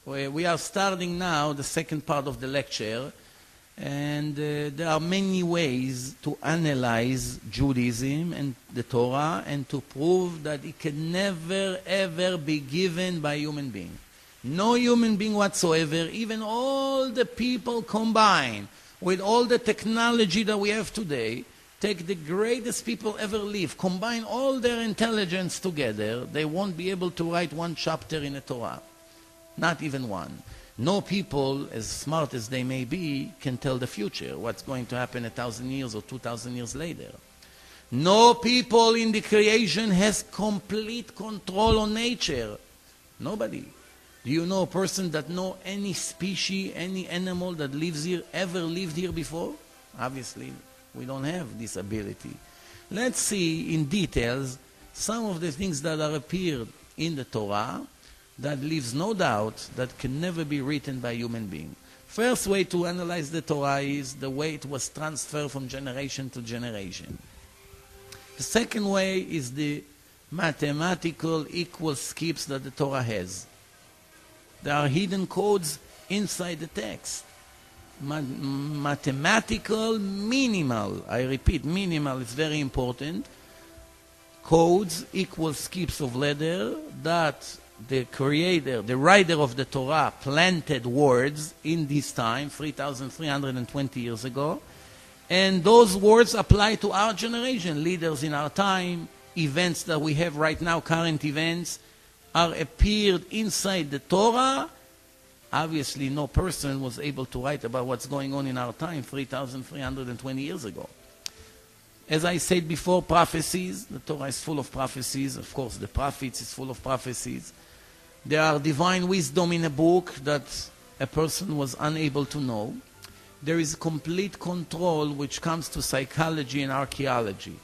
We are starting now the second part of the lecture, and there are many ways to analyze Judaism and the Torah and to prove that it can never ever be given by a human being. No human being whatsoever, even all the people combined with all the technology that we have today, take the greatest people ever lived, combine all their intelligence together, they won't be able to write one chapter in the Torah. Not even one. No people, as smart as they may be, can tell the future, what's going to happen 1,000 years or 2,000 years later. No people in the creation has complete control on nature. Nobody. Do you know a person that know any species, any animal that lives here, ever lived here before? Obviously, we don't have this ability. Let's see in details some of the things that are appeared in the Torah that leaves no doubt that can never be written by a human being. First way to analyze the Torah is the way it was transferred from generation to generation. The second way is the mathematical equal skips that the Torah has. There are hidden codes inside the text. Mathematical minimal, I repeat, minimal is very important. Codes, equal skips of letter that the creator, the writer of the Torah, planted words in this time, 3,320 years ago, and those words apply to our generation, leaders in our time, events that we have right now, current events, are appeared inside the Torah. Obviously, no person was able to write about what's going on in our time 3,320 years ago. As I said before, prophecies. The Torah is full of prophecies. Of course, the prophets is full of prophecies. There are divine wisdom in a book that a person was unable to know. There is complete control which comes to psychology and archaeology.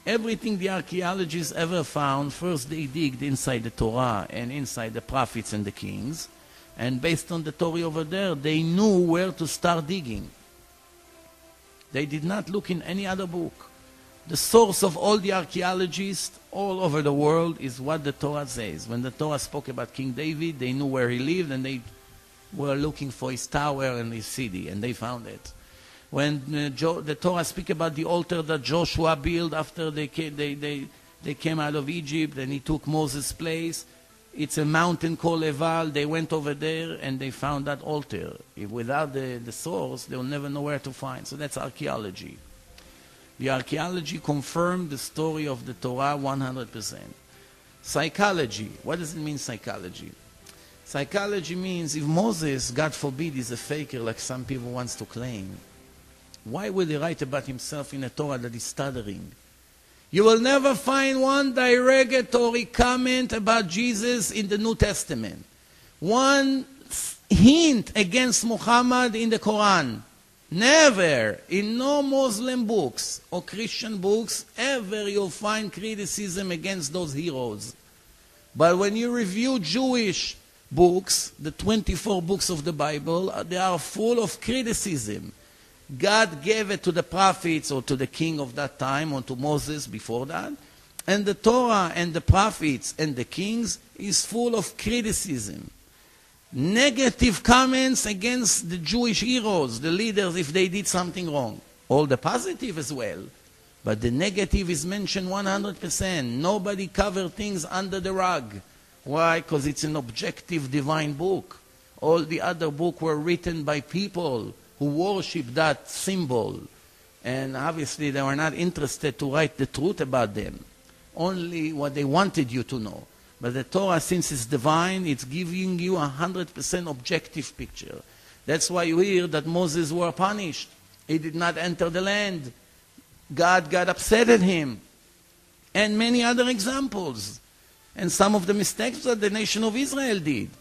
Everything the archaeologists ever found, first they digged inside the Torah and inside the prophets and the kings. And based on the Torah over there, they knew where to start digging. They did not look in any other book. The source of all the archaeologists all over the world is what the Torah says. When the Torah spoke about King David, they knew where he lived and they were looking for his tower and his city, and they found it. When the Torah speaks about the altar that Joshua built after they came out of Egypt and he took Moses' place, it's a mountain called Eval. They went over there and they found that altar. Without the source, they'll never know where to find. So that's archaeology. The archaeology confirmed the story of the Torah 100%. Psychology. What does it mean, psychology? Psychology means if Moses, God forbid, is a faker like some people want to claim, why would he write about himself in a Torah that is stuttering? You will never find one derogatory comment about Jesus in the New Testament. One hint against Muhammad in the Quran. Never, in no Muslim books or Christian books, ever you'll find criticism against those heroes. But when you review Jewish books, the 24 books of the Bible, they are full of criticism. God gave it to the prophets or to the king of that time or to Moses before that. And the Torah and the prophets and the kings is full of criticism. Negative comments against the Jewish heroes, the leaders, if they did something wrong. All the positive as well. But the negative is mentioned 100%. Nobody covered things under the rug. Why? Because it's an objective divine book. All the other books were written by people who worship that symbol. And obviously they were not interested to write the truth about them. Only what they wanted you to know. But the Torah, since it's divine, it's giving you 100% objective picture. That's why you hear that Moses was punished. He did not enter the land. God got upset at him. And many other examples. And some of the mistakes that the nation of Israel did.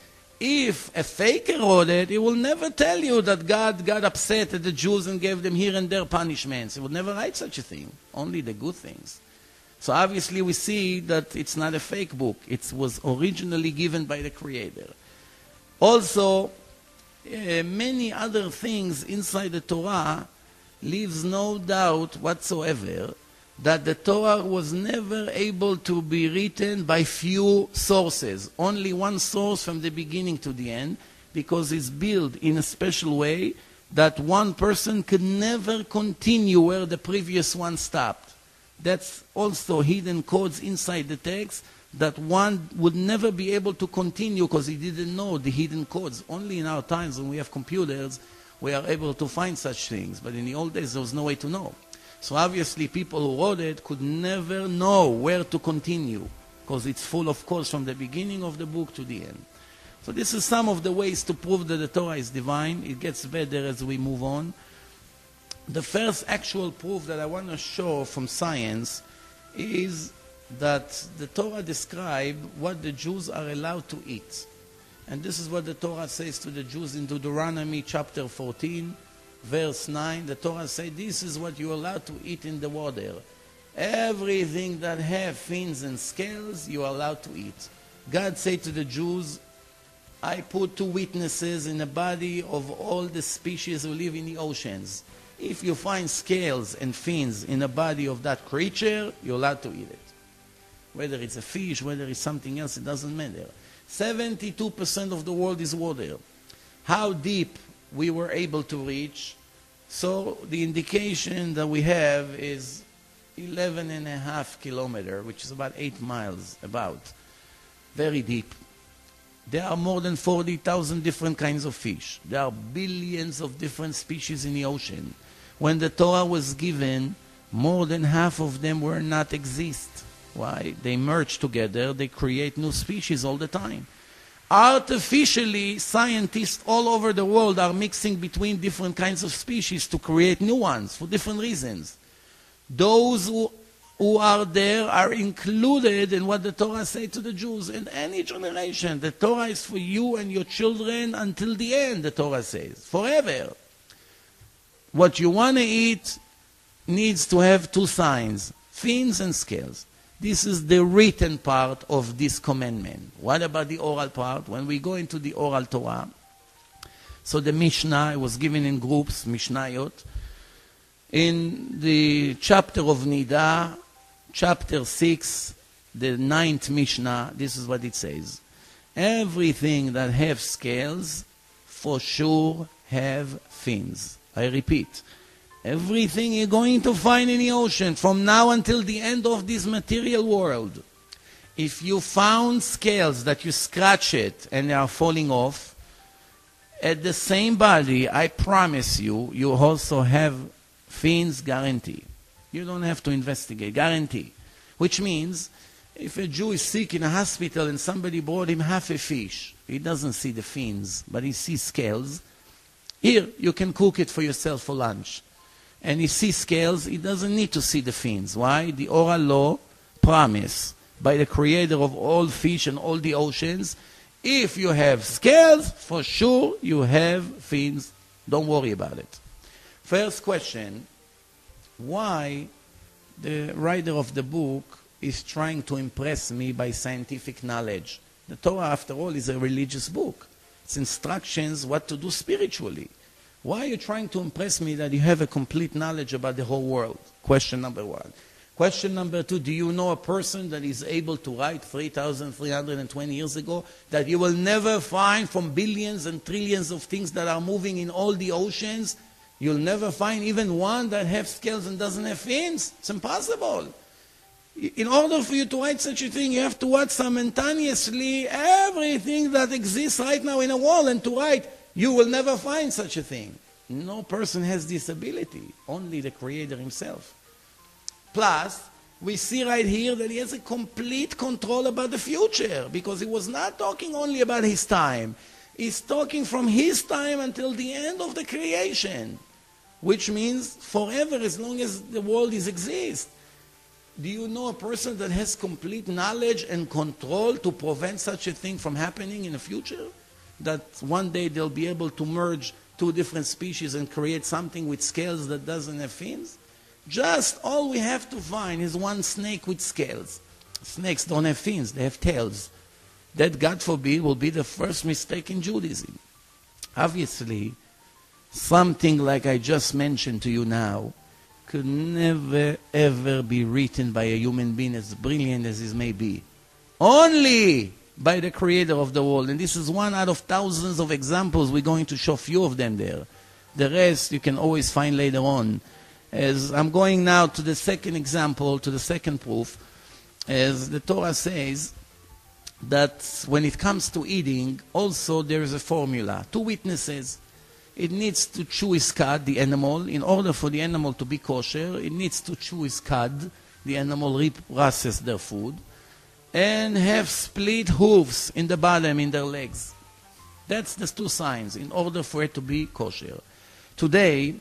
If a faker wrote it, he will never tell you that God got upset at the Jews and gave them here and there punishments. He would never write such a thing. Only the good things. So obviously we see that it's not a fake book. It was originally given by the Creator. Also, many other things inside the Torah leaves no doubt whatsoever that the Torah was never able to be written by few sources. Only one source from the beginning to the end. because it's built in a special way that one person could never continue where the previous one stopped. That's also hidden codes inside the text that one would never be able to continue because he didn't know the hidden codes. Only in our times when we have computers, we are able to find such things. But in the old days, there was no way to know. So obviously, people who wrote it could never know where to continue because it's full of codes from the beginning of the book to the end. So this is some of the ways to prove that the Torah is divine. It gets better as we move on. The first actual proof that I want to show from science is that the Torah describes what the Jews are allowed to eat. And this is what the Torah says to the Jews in Deuteronomy chapter 14, verse 9. The Torah says, this is what you're allowed to eat in the water. Everything that have fins and scales, you are allowed to eat. God said to the Jews, I put 2 witnesses in the body of all the species who live in the oceans. If you find scales and fins in the body of that creature, you're allowed to eat it. Whether it's a fish, whether it's something else, it doesn't matter. 72% of the world is water. How deep we were able to reach? So the indication that we have is 11.5 kilometers, which is about 8 miles, about. Very deep. There are more than 40,000 different kinds of fish. There are billions of different species in the ocean. When the Torah was given, more than half of them were not exist. Why? They merge together, they create new species all the time. Artificially, scientists all over the world are mixing between different kinds of species to create new ones for different reasons. Those who are there are included in what the Torah says to the Jews. In any generation, the Torah is for you and your children until the end, the Torah says, forever. What you want to eat needs to have 2 signs, fins and scales. This is the written part of this commandment. What about the oral part? When we go into the oral Torah, so the Mishnah was given in groups, Mishnayot. In the chapter of Nida, chapter 6, the 9th Mishnah, this is what it says. Everything that have scales, for sure have fins. I repeat, everything you're going to find in the ocean from now until the end of this material world, if you found scales that you scratch it and they are falling off, at the same body, I promise you, you also have fins, guarantee. You don't have to investigate, guarantee. Which means, if a Jew is sick in a hospital and somebody brought him half a fish, he doesn't see the fins, but he sees scales. Here, you can cook it for yourself for lunch. And he sees scales, he doesn't need to see the fins. Why? The oral law promise by the creator of all fish and all the oceans, if you have scales, for sure you have fins. Don't worry about it. First question, why the writer of the book is trying to impress me by scientific knowledge? The Torah, after all, is a religious book. It's instructions what to do spiritually. Why are you trying to impress me that you have a complete knowledge about the whole world? Question number 1. Question number 2, do you know a person that is able to write 3,320 years ago that you will never find from billions and trillions of things that are moving in all the oceans? You'll never find even one that has scales and doesn't have fins. It's impossible. In order for you to write such a thing, you have to write simultaneously everything that exists right now in a world and to write. You will never find such a thing. No person has this ability, only the Creator himself. Plus, we see right here that he has a complete control about the future, because he was not talking only about his time. He's talking from his time until the end of the creation, which means forever, as long as the world exists. Do you know a person that has complete knowledge and control to prevent such a thing from happening in the future? That one day they'll be able to merge 2 different species and create something with scales that doesn't have fins? Just all we have to find is one snake with scales. Snakes don't have fins, they have tails. That, God forbid, will be the first mistake in Judaism. Obviously, something like I just mentioned to you now could never ever be written by a human being as brilliant as he may be. Only by the Creator of the world. And this is one out of thousands of examples. We're going to show a few of them there. The rest you can always find later on. As I'm going now to the second example, to the second proof, as the Torah says that when it comes to eating, also there is a formula. Two witnesses. It needs to chew his cud, the animal. In order for the animal to be kosher, it needs to chew his cud. The animal processes their food. And have split hooves in the bottom, in their legs. That's the two signs in order for it to be kosher. Today,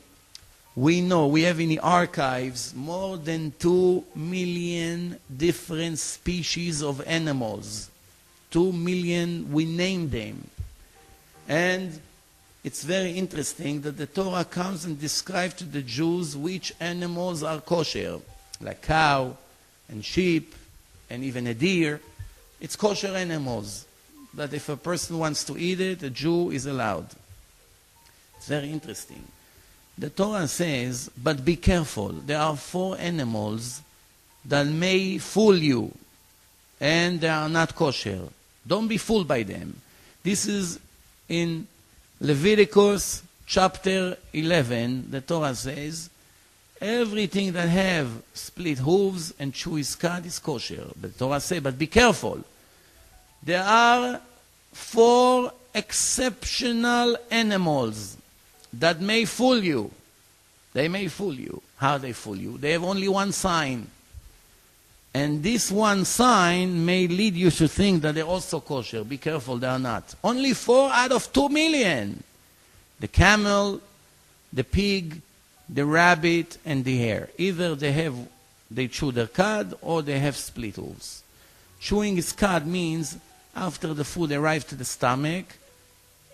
we know we have in the archives more than 2 million different species of animals. 2 million, we name them. And it's very interesting that the Torah comes and describes to the Jews which animals are kosher, like cow and sheep and even a deer. It's kosher animals that if a person wants to eat it, a Jew is allowed. It's very interesting. The Torah says, but be careful. There are 4 animals that may fool you, and they are not kosher. Don't be fooled by them. This is in Leviticus chapter 11. The Torah says, everything that have split hooves and chew his cud is kosher. The Torah says, but be careful. There are 4 exceptional animals that may fool you. They may fool you. How they fool you? They have only one sign. And this one sign may lead you to think that they're also kosher. Be careful, they are not. Only 4 out of 2 million. The camel, the pig, the rabbit, and the hare. Either they chew their cud or they have split hooves. Chewing his cud means after the food arrives to the stomach,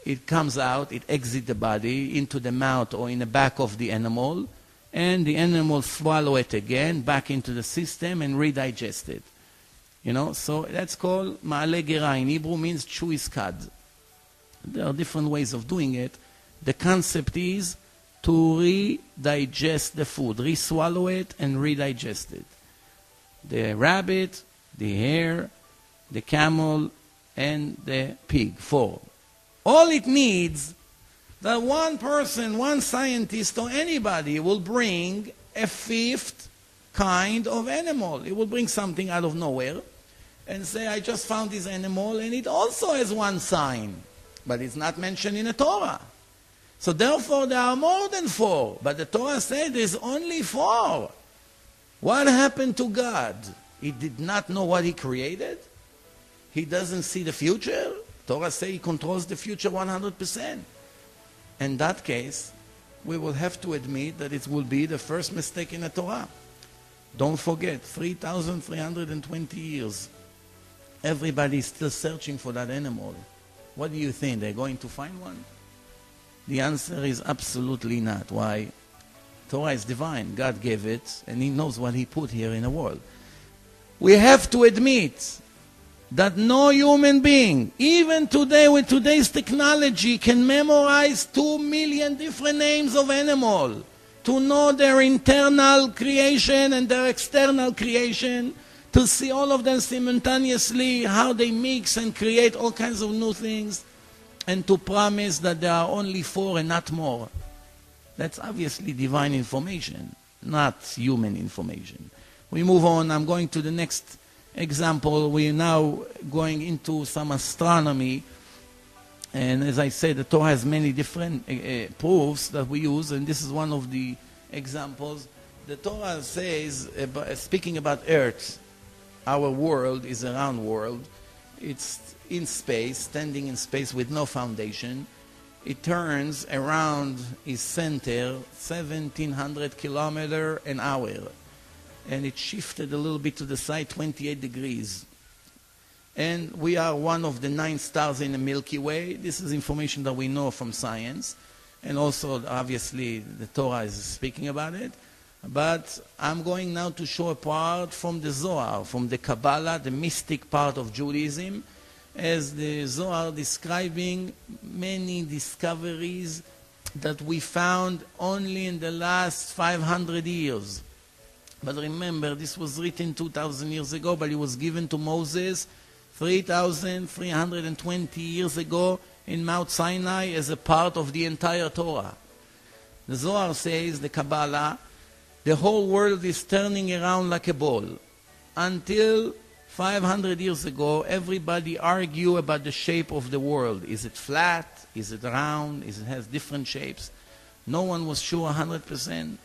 it comes out, it exits the body into the mouth or in the back of the animal, and the animal swallow it again back into the system and redigest it. You know, so that's called ma'ale gera. In Hebrew means chew his cud. There are different ways of doing it. The concept is to redigest the food, re-swallow it and redigest it. The rabbit, the hare, the camel, and the pig, 4. All it needs that one person, one scientist or anybody will bring a 5th kind of animal. It will bring something out of nowhere and say, I just found this animal and it also has one sign, but it's not mentioned in the Torah. So therefore there are more than 4, but the Torah said there's only 4. What happened to God? He did not know what he created? He doesn't see the future? Torah says he controls the future 100%. In that case, we will have to admit that it will be the first mistake in the Torah. Don't forget, 3,320 years. Everybody is still searching for that animal. What do you think? They're going to find one? The answer is absolutely not. Why? Torah is divine. God gave it, and he knows what he put here in the world. We have to admit that no human being, even today with today's technology, can memorize 2 million different names of animals, to know their internal creation and their external creation, to see all of them simultaneously, how they mix and create all kinds of new things, and to promise that there are only 4 and not more. That's obviously divine information, not human information. We move on. I'm going to the next example. We are now going into some astronomy, and as I said, the Torah has many different proofs that we use, and this is one of the examples. The Torah says, speaking about Earth, our world is a round world. It's in space, standing in space with no foundation. It turns around its center 1,700 kilometers an hour. And it shifted a little bit to the side, 28 degrees. And we are one of the 9 stars in the Milky Way. This is information that we know from science. And also, obviously, the Torah is speaking about it. But I'm going now to show a part from the Zohar, from the Kabbalah, the mystic part of Judaism, as the Zohar describing many discoveries that we found only in the last 500 years. But remember, this was written 2,000 years ago, but it was given to Moses 3,320 years ago in Mount Sinai as a part of the entire Torah. The Zohar says, the Kabbalah, the whole world is turning around like a ball. Until 500 years ago, everybody argued about the shape of the world. Is it flat? Is it round? Is it has different shapes? No one was sure 100%.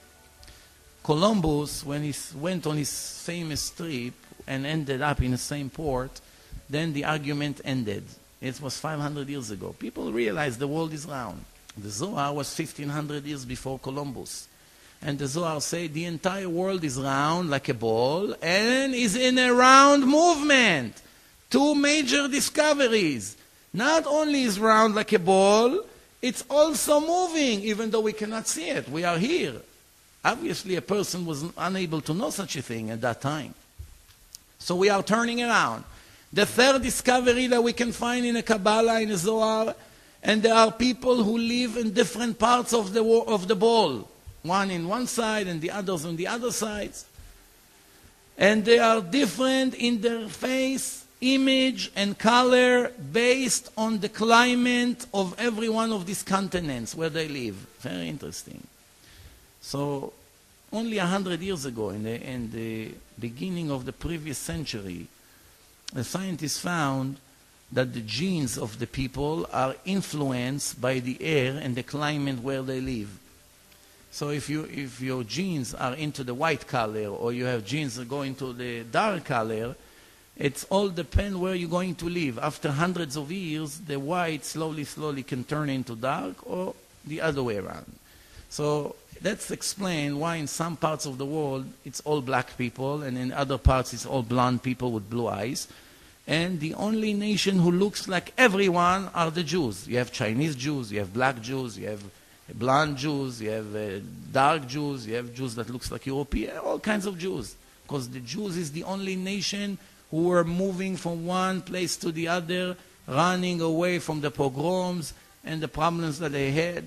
Columbus, when he went on his famous trip and ended up in the same port, then the argument ended. It was 500 years ago. People realized the world is round. The Zohar was 1500 years before Columbus. And the Zohar said the entire world is round like a ball and is in a round movement. Two major discoveries. Not only is round like a ball, it's also moving, even though we cannot see it. We are here. Obviously, a person was unable to know such a thing at that time. So we are turning around. The third discovery that we can find in the Kabbalah, in the Zohar, and there are people who live in different parts of the ball. One in one side and the others on the other sides. And they are different in their face, image, and color based on the climate of every one of these continents where they live. Very interesting. So, only 100 years ago, in the beginning of the previous century, the scientists found that the genes of the people are influenced by the air and the climate where they live. So if your genes are into the white color, or you have genes that go into the dark color, it's all depend where you're going to live. After hundreds of years, the white slowly can turn into dark, or the other way around. So that's explain why in some parts of the world it's all black people, and in other parts it's all blonde people with blue eyes. And the only nation who looks like everyone are the Jews. You have Chinese Jews, you have black Jews, you have blonde Jews, you have dark Jews, you have Jews that looks like European, all kinds of Jews. Because the Jews is the only nation who were moving from one place to the other, running away from the pogroms and the problems that they had.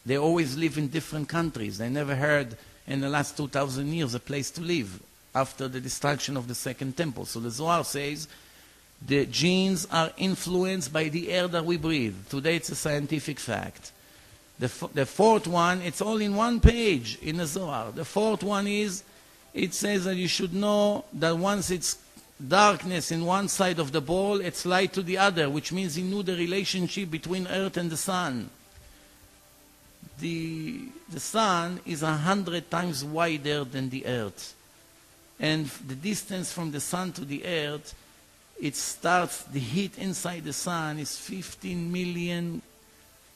They always live in different countries. They never heard in the last 2,000 years a place to live after the destruction of the Second Temple. So the Zohar says the genes are influenced by the air that we breathe. Today it's a scientific fact. The fourth one, it's all in one page in the Zohar. The fourth one is, it says that you should know that once it's darkness in one side of the ball, it's light to the other, which means he knew the relationship between earth and the sun. The sun is 100 times wider than the earth. And the distance from the sun to the earth, the heat inside the sun is 15 million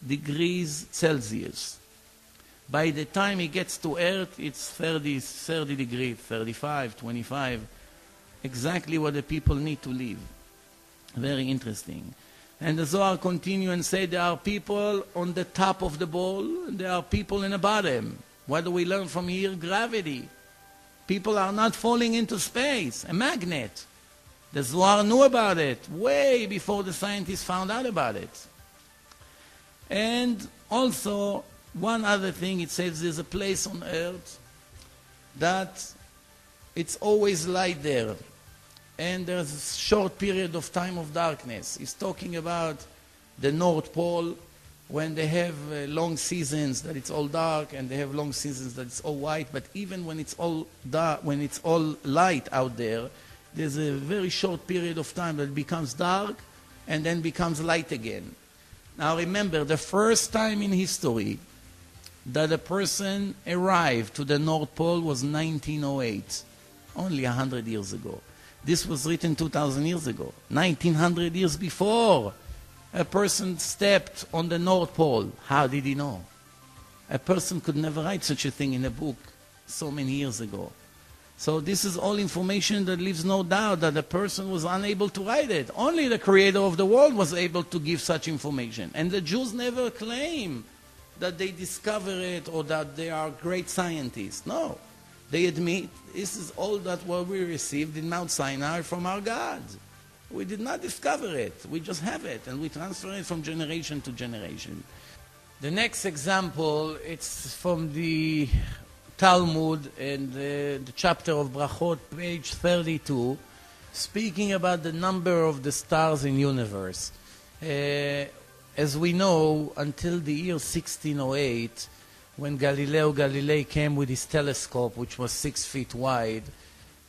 degrees Celsius. By the time it gets to earth, it's 30 degrees, 35, 25. Exactly what the people need to live. Very interesting. And the Zohar continue and say there are people on the top of the ball, and there are people in the bottom. What do we learn from here? Gravity. People are not falling into space, a magnet. The Zohar knew about it way before the scientists found out about it. And also, one other thing, it says there's a place on earth that it's always light there. And there's a short period of time of darkness. He's talking about the North Pole, when they have long seasons that it's all dark, and they have long seasons that it's all white. But even when it's all dark, when it's all light out there, there's a very short period of time that it becomes dark and then becomes light again. Now remember, the first time in history that a person arrived to the North Pole was 1908, only 100 years ago. This was written 2,000 years ago. 1900 years before a person stepped on the North Pole. How did he know? A person could never write such a thing in a book so many years ago. So this is all information that leaves no doubt that the person was unable to write it. Only the creator of the world was able to give such information. And the Jews never claim that they discover it or that they are great scientists. No. They admit this is all that what we received in Mount Sinai from our God. We did not discover it. We just have it, and we transfer it from generation to generation. The next example, it's from the Talmud, and the chapter of Brachot, page 32. speaking about the number of the stars in universe. As we know, until the year 1608, when Galileo Galilei came with his telescope, which was 6 feet wide,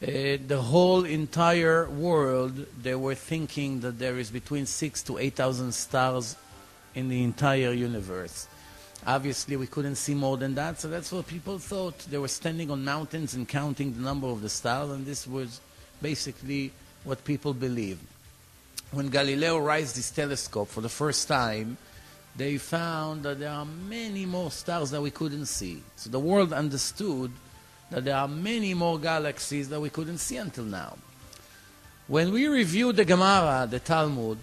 the whole entire world, they were thinking that there is between 6,000 to 8,000 stars in the entire universe. Obviously, we couldn't see more than that, so that's what people thought. They were standing on mountains and counting the number of the stars, and this was basically what people believed. When Galileo raised his telescope for the first time, they found that there are many more stars that we couldn't see. So the world understood that there are many more galaxies that we couldn't see until now. When we review the Gemara, the Talmud,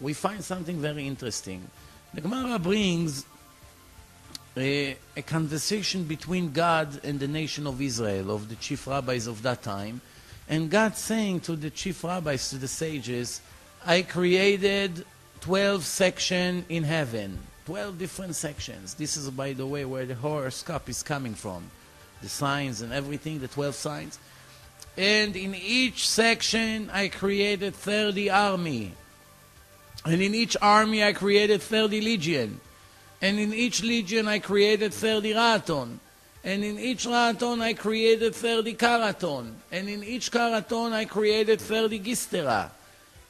we find something very interesting. The Gemara brings a conversation between God and the nation of Israel, of the chief rabbis of that time, and God saying to the chief rabbis, to the sages, I created 12 sections in heaven, 12 different sections. This is, by the way, where the horoscope is coming from, the signs and everything, the 12 signs. And in each section, I created 30 army. And in each army, I created 30 legion. And in each legion, I created 30 raton. And in each raton, I created 30 karaton. And in each karaton, I created 30 gistera.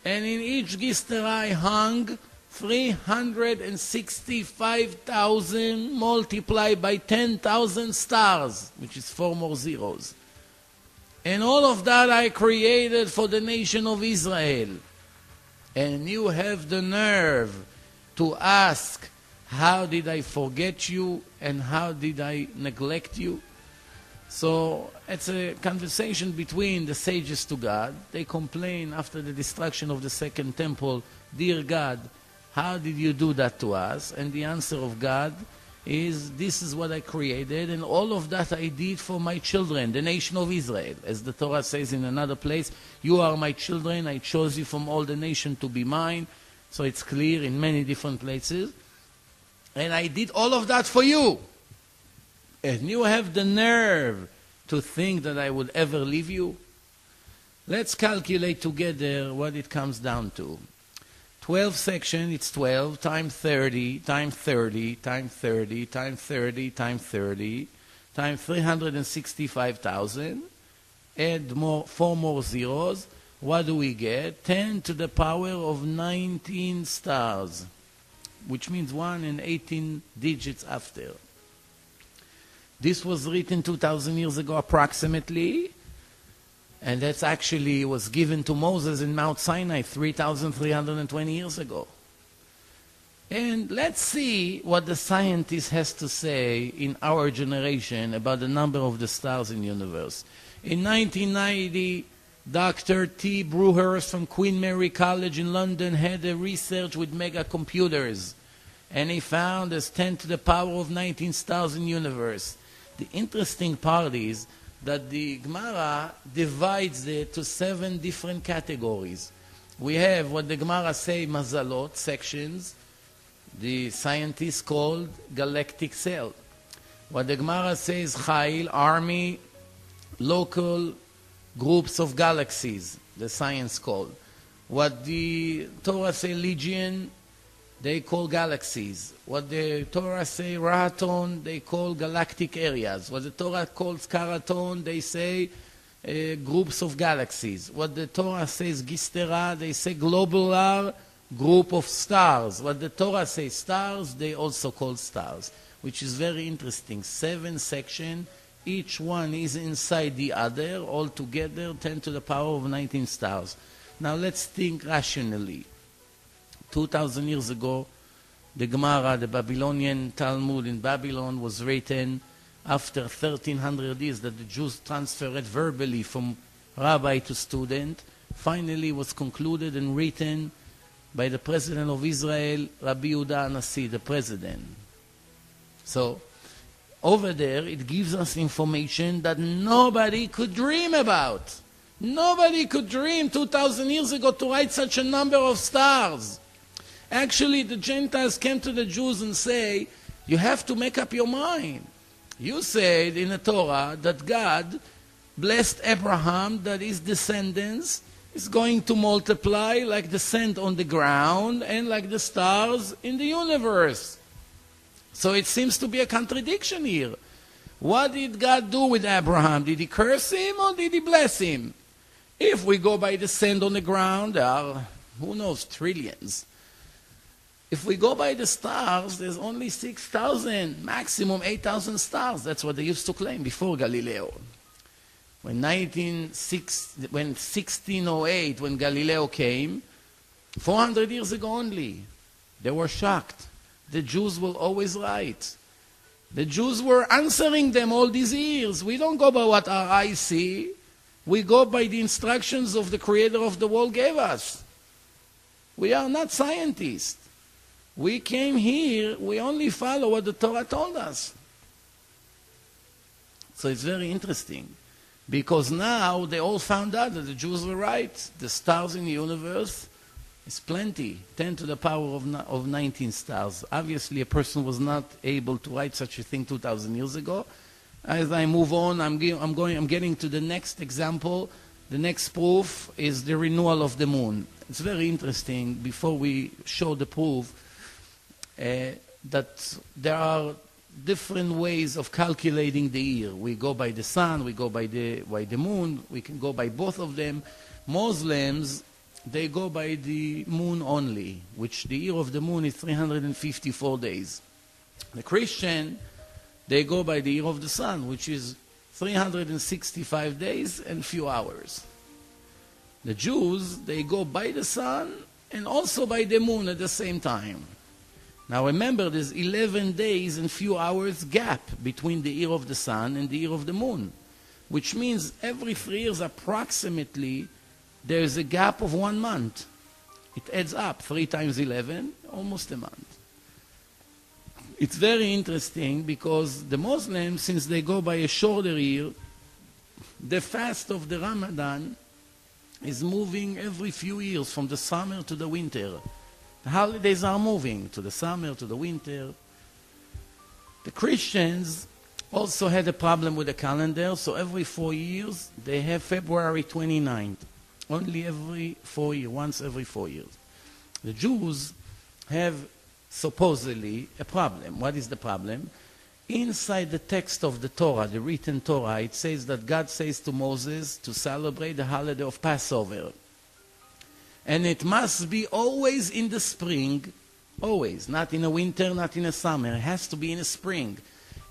And in each gistera, I hung 365,000 multiplied by 10,000 stars, which is 4 more zeros. And all of that I created for the nation of Israel. And you have the nerve to ask, how did I forget you and how did I neglect you? So it's a conversation between the sages to God. They complain after the destruction of the second temple, dear God, how did you do that to us? And the answer of God is, this is what I created, and all of that I did for my children, the nation of Israel. As the Torah says in another place, you are my children, I chose you from all the nation to be mine. So it's clear in many different places. And I did all of that for you. And you have the nerve to think that I would ever leave you? Let's calculate together what it comes down to. 12 section, it's 12 times 30 times 30 times 30 times 30 times 30 times 365,000. Add 4 more zeros. What do we get? 10 to the power of 19 stars, which means 1 and 18 digits after. This was written 2,000 years ago approximately, and that's actually was given to Moses in Mount Sinai 3,320 years ago. And let's see what the scientist has to say in our generation about the number of the stars in the universe. In 1990, Dr. T. Brewhurst from Queen Mary College in London had a research with mega computers, and he found there's 10 to the power of 19 stars in the universe. The interesting part is that the Gemara divides it to 7 different categories. We have what the Gemara say mazalot, sections, the scientists called galactic cell. What the Gemara says chayil, army, local groups of galaxies, the science called. What the Torah say legion, they call galaxies. What the Torah say raton, they call galactic areas. What the Torah calls karaton, they say groups of galaxies. What the Torah says gistera, they say globular group of stars. What the Torah says stars, they also call stars, which is very interesting. 7 sections, each one is inside the other, all together 10 to the power of 19 stars. Now let's think rationally. 2,000 years ago, the Gemara, the Babylonian Talmud in Babylon, was written after 1,300 years that the Jews transferred verbally from rabbi to student. Finally was concluded and written by the President of Israel, Rabbi Yehuda Anasi, the President. So, over there, it gives us information that nobody could dream about. Nobody could dream 2,000 years ago to write such a number of stars. Actually, the Gentiles came to the Jews and say, you have to make up your mind. You said in the Torah that God blessed Abraham, that his descendants is going to multiply like the sand on the ground and like the stars in the universe. So it seems to be a contradiction here. What did God do with Abraham? Did he curse him or did he bless him? If we go by the sand on the ground, there are, who knows, trillions. If we go by the stars, there's only 6,000, maximum 8,000 stars. That's what they used to claim before Galileo. When 1608, when Galileo came, 400 years ago only, they were shocked. The Jews were always right. The Jews were answering them all these years. We don't go by what our eyes see. We go by the instructions of the Creator of the world gave us. We are not scientists. We came here, we only follow what the Torah told us. So it's very interesting. Because now they all found out that the Jews were right. The stars in the universe is plenty. 10 to the power of 19 stars. Obviously, a person was not able to write such a thing 2,000 years ago. As I move on, I'm getting to the next example. The next proof is the renewal of the moon. It's very interesting. Before we show the proof, that there are different ways of calculating the year. We go by the sun, we go by the moon, we can go by both of them. Muslims, they go by the moon only, which the year of the moon is 354 days. The Christian, they go by the year of the sun, which is 365 days and few hours. The Jews, they go by the sun and also by the moon at the same time. Now remember, there's 11 days and few hours gap between the year of the sun and the year of the moon, which means every 3 years approximately there's a gap of 1 month. It adds up, 3 times 11, almost a month. It's very interesting because the Muslims, since they go by a shorter year, the fast of the Ramadan is moving every few years from the summer to the winter. The holidays are moving to the summer, to the winter. The Christians also had a problem with the calendar, so every 4 years they have February 29th. Only every 4 years, once every 4 years. The Jews have supposedly a problem. What is the problem? Inside the text of the Torah, the written Torah, it says that God says to Moses to celebrate the holiday of Passover. And it must be always in the spring, always, not in the winter, not in the summer. It has to be in the spring.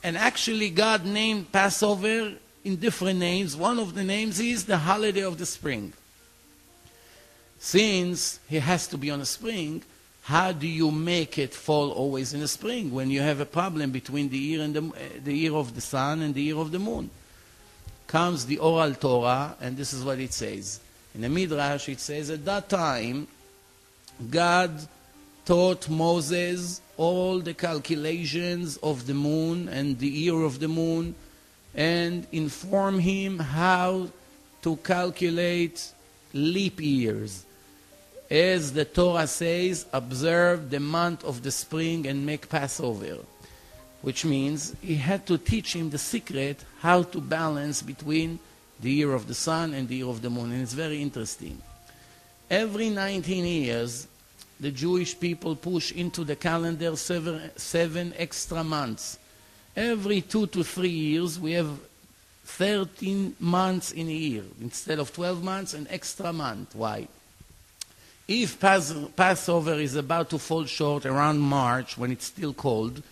And actually God named Passover in different names. One of the names is the holiday of the spring. Since it has to be on the spring, how do you make it fall always in the spring when you have a problem between the year and the year of the sun and the year of the moon? Comes the oral Torah, and this is what it says. In the Midrash, it says, at that time, God taught Moses all the calculations of the moon and the year of the moon, and informed him how to calculate leap years. As the Torah says, observe the month of the spring and make Passover. Which means he had to teach him the secret how to balance between the year of the sun and the year of the moon. And it's very interesting. Every 19 years, the Jewish people push into the calendar seven extra months. Every 2 to 3 years, we have 13 months in a year. Instead of 12 months, an extra month. Why? If Passover is about to fall short around March, when it's still cold,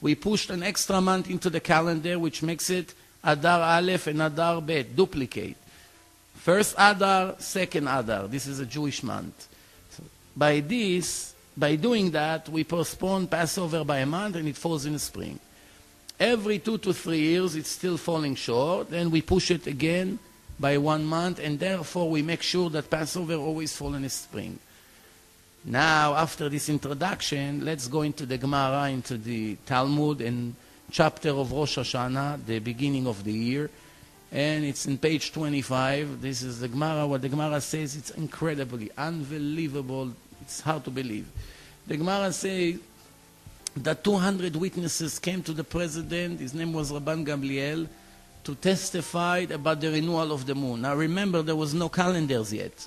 we pushed an extra month into the calendar, which makes it Adar Aleph and Adar Bet, duplicate. First Adar, second Adar. This is a Jewish month. So by doing that, we postpone Passover by a month and it falls in the spring. Every 2 to 3 years, it's still falling short. Then we push it again by 1 month, and therefore we make sure that Passover always falls in the spring. Now, after this introduction, let's go into the Gemara, into the Talmud, and chapter of Rosh Hashanah, the beginning of the year. And it's in page 25. This is the Gemara. What the Gemara says, it's incredibly, unbelievable. It's hard to believe. The Gemara says that 200 witnesses came to the president. His name was Rabban Gamliel, to testify about the renewal of the moon. Now remember, there was no calendars yet.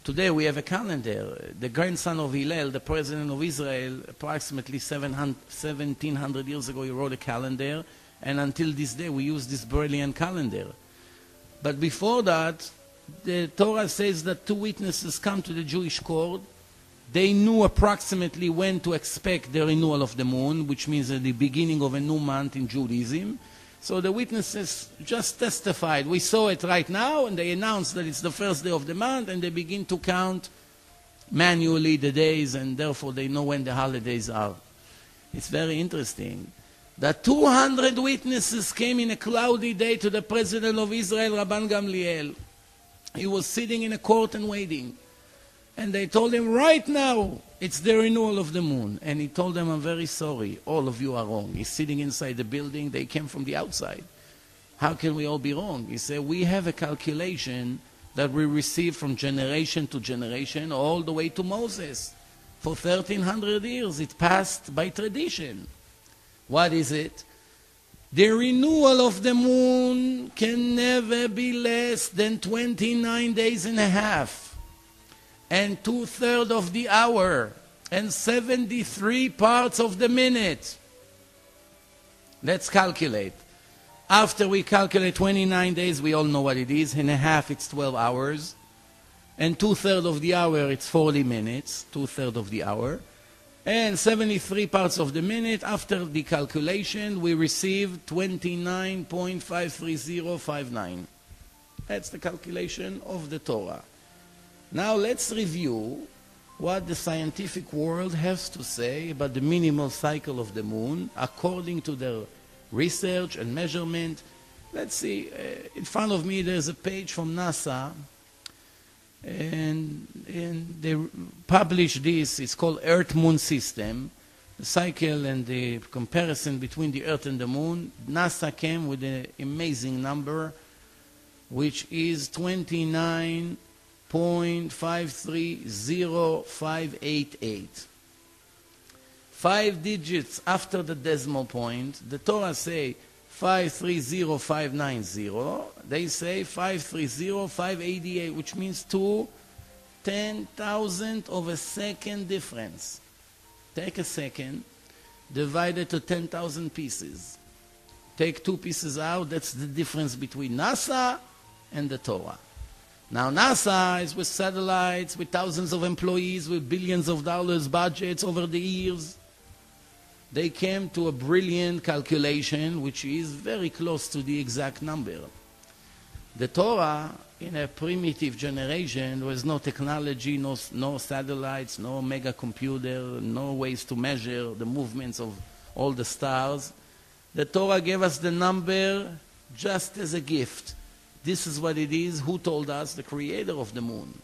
Today we have a calendar. The grandson of Hillel, the president of Israel, approximately 1700 years ago, he wrote a calendar, and until this day we use this brilliant calendar. But before that, the Torah says that two witnesses come to the Jewish court. They knew approximately when to expect the renewal of the moon, which means at the beginning of a new month in Judaism. So the witnesses just testified, we saw it right now, and they announced that it's the first day of the month, and they begin to count manually the days, and therefore they know when the holidays are. It's very interesting that 200 witnesses came in a cloudy day to the president of Israel, Rabban Gamliel. He was sitting in a court and waiting. And they told him, right now, it's the renewal of the moon. And he told them, I'm very sorry, all of you are wrong. He's sitting inside the building, they came from the outside. How can we all be wrong? He said, we have a calculation that we received from generation to generation, all the way to Moses. For 1300 years, it passed by tradition. What is it? The renewal of the moon can never be less than 29 days and a half. And 2/3 of the hour, and 73 parts of the minute. Let's calculate. After we calculate 29 days, we all know what it is. In a half, it's 12 hours. And 2/3 of the hour, it's 40 minutes. 2/3 of the hour. And 73 parts of the minute. After the calculation, we receive 29.53059. That's the calculation of the Torah. Now let's review what the scientific world has to say about the minimal cycle of the moon according to their research and measurement. Let's see, in front of me there's a page from NASA, and they published this. It's called Earth-Moon System, the cycle and the comparison between the Earth and the Moon. NASA came with an amazing number, which is 29.530588. 5 digits after the decimal point. The Torah say 530590. They say 530588, which means 2/10,000 of a second difference. Take a second, divide it to 10,000 pieces. Take 2 pieces out, that's the difference between NASA and the Torah. Now NASA is with satellites, with thousands of employees, with billions of dollars budgets over the years. They came to a brilliant calculation which is very close to the exact number. The Torah, in a primitive generation, there was no technology, no satellites, no mega computer, no ways to measure the movements of all the stars. The Torah gave us the number just as a gift. This is what it is. Who told us? The creator of the moon.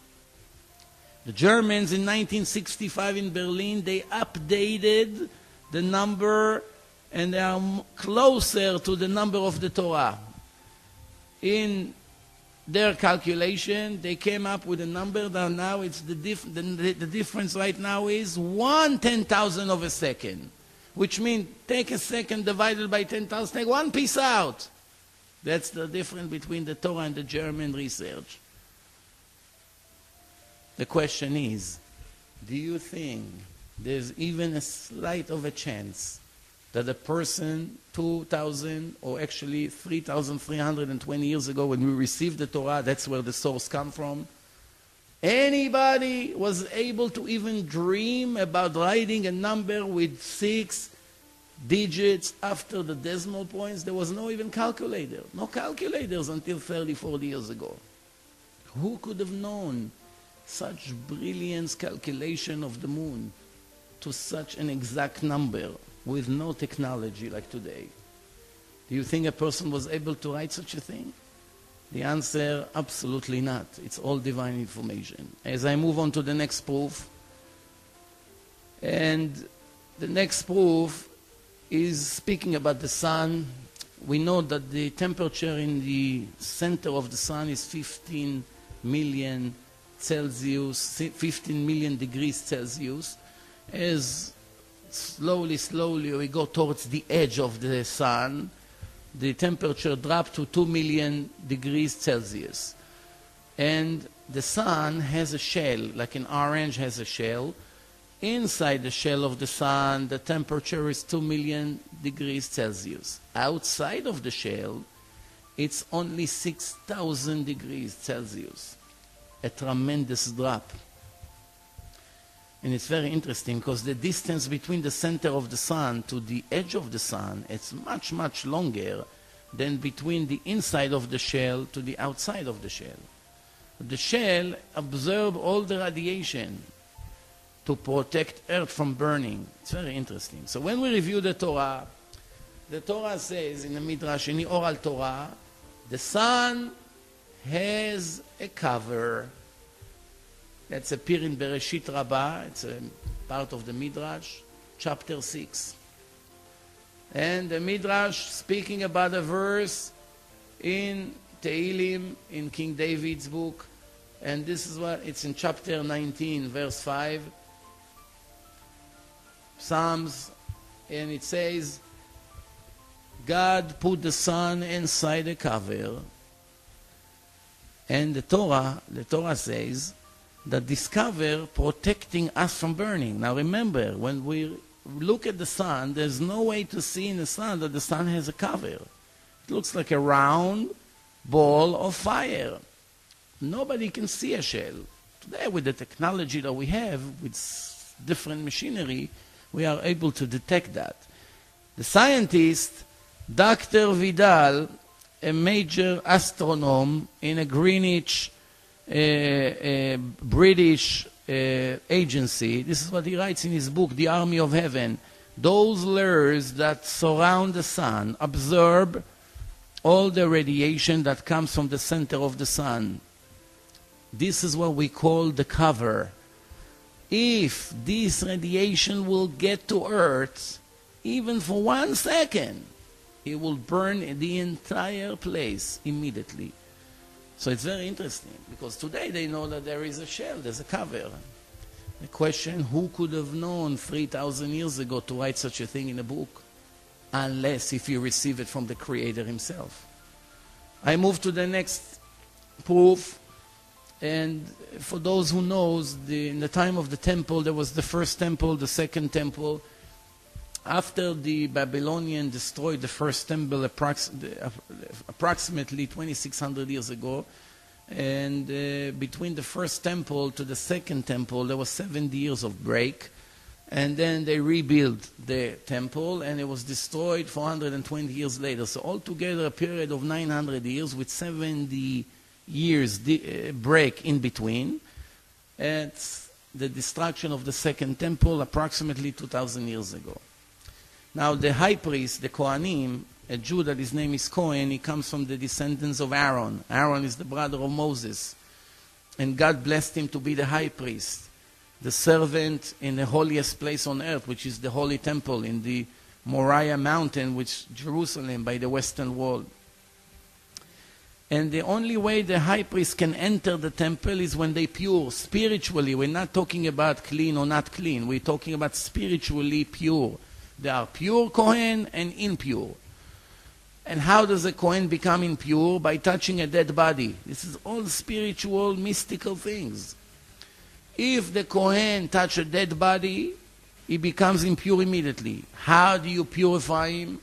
The Germans in 1965 in Berlin, they updated the number, and they are closer to the number of the Torah. In their calculation, they came up with a number that now it's the difference right now is 1/10,000 of a second, which means take a second divided by 10,000, take 1 piece out. That's the difference between the Torah and the German research. The question is, do you think there's even a slight of a chance that a person 2,000 or actually 3,320 years ago when we received the Torah, that's where the source comes from, anybody was able to even dream about writing a number with 6 digits after the decimal points? There was no even calculator, no calculators until 30, 40 years ago. Who could have known such brilliant calculation of the moon to such an exact number with no technology like today? Do you think a person was able to write such a thing? The answer, absolutely not. It's all divine information. As I move on to the next proof, and the next proof is speaking about the sun. We know that the temperature in the center of the sun is 15 million Celsius, 15 million degrees Celsius. As slowly we go towards the edge of the sun, the temperature dropped to 2 million degrees Celsius. And the sun has a shell, like an orange has a shell. Inside the shell of the sun, the temperature is 2 million degrees Celsius. Outside of the shell, it's only 6,000 degrees Celsius. A tremendous drop. And it's very interesting because the distance between the center of the sun to the edge of the sun, it's much, much longer than between the inside of the shell to the outside of the shell. The shell absorbs all the radiation to protect earth from burning. It's very interesting. So when we review the Torah says in the Midrash, in the oral Torah, the sun has a cover. That's appeared in Bereshit Rabbah. It's a part of the Midrash, chapter 6. And the Midrash speaking about a verse in Tehillim, in King David's book. And this is what, it's in chapter 19, verse 5. Psalms, and it says, God put the sun inside a cover. And the Torah says that this cover protecting us from burning. Now remember, when we look at the sun, there's no way to see in the sun that the sun has a cover. It looks like a round ball of fire. Nobody can see a shell. Today, with the technology that we have, with different machinery, we are able to detect that. The scientist, Dr. Vidal, a major astronomer in a Greenwich British agency, this is what he writes in his book, The Army of Heaven. Those layers that surround the sun absorb all the radiation that comes from the center of the sun. This is what we call the cover. If this radiation will get to Earth, even for 1 second, it will burn the entire place immediately. So it's very interesting, because today they know that there is a shell, there's a cover. The question, who could have known 3,000 years ago to write such a thing in a book? Unless if you receive it from the Creator himself. I move to the next proof. And for those who knows, in the time of the temple, there was the first temple, the second temple. After the Babylonian destroyed the first temple approximately 2,600 years ago, and between the first temple to the second temple, there was 70 years of break. And then they rebuilt the temple, and it was destroyed 420 years later. So altogether, a period of 900 years with 70 years break in between. It's the destruction of the second temple approximately 2,000 years ago. Now the high priest, the Kohanim, a Jew that his name is Cohen, he comes from the descendants of Aaron. Aaron is the brother of Moses. And God blessed him to be the high priest, the servant in the holiest place on earth, which is the holy temple in the Moriah mountain, which is Jerusalem by the western wall. And the only way the high priest can enter the temple is when they pure, spiritually. We're not talking about clean or not clean. We're talking about spiritually pure. They are pure Kohen and impure. And how does a Kohen become impure? By touching a dead body. This is all spiritual, mystical things. If the Kohen touches a dead body, he becomes impure immediately. How do you purify him?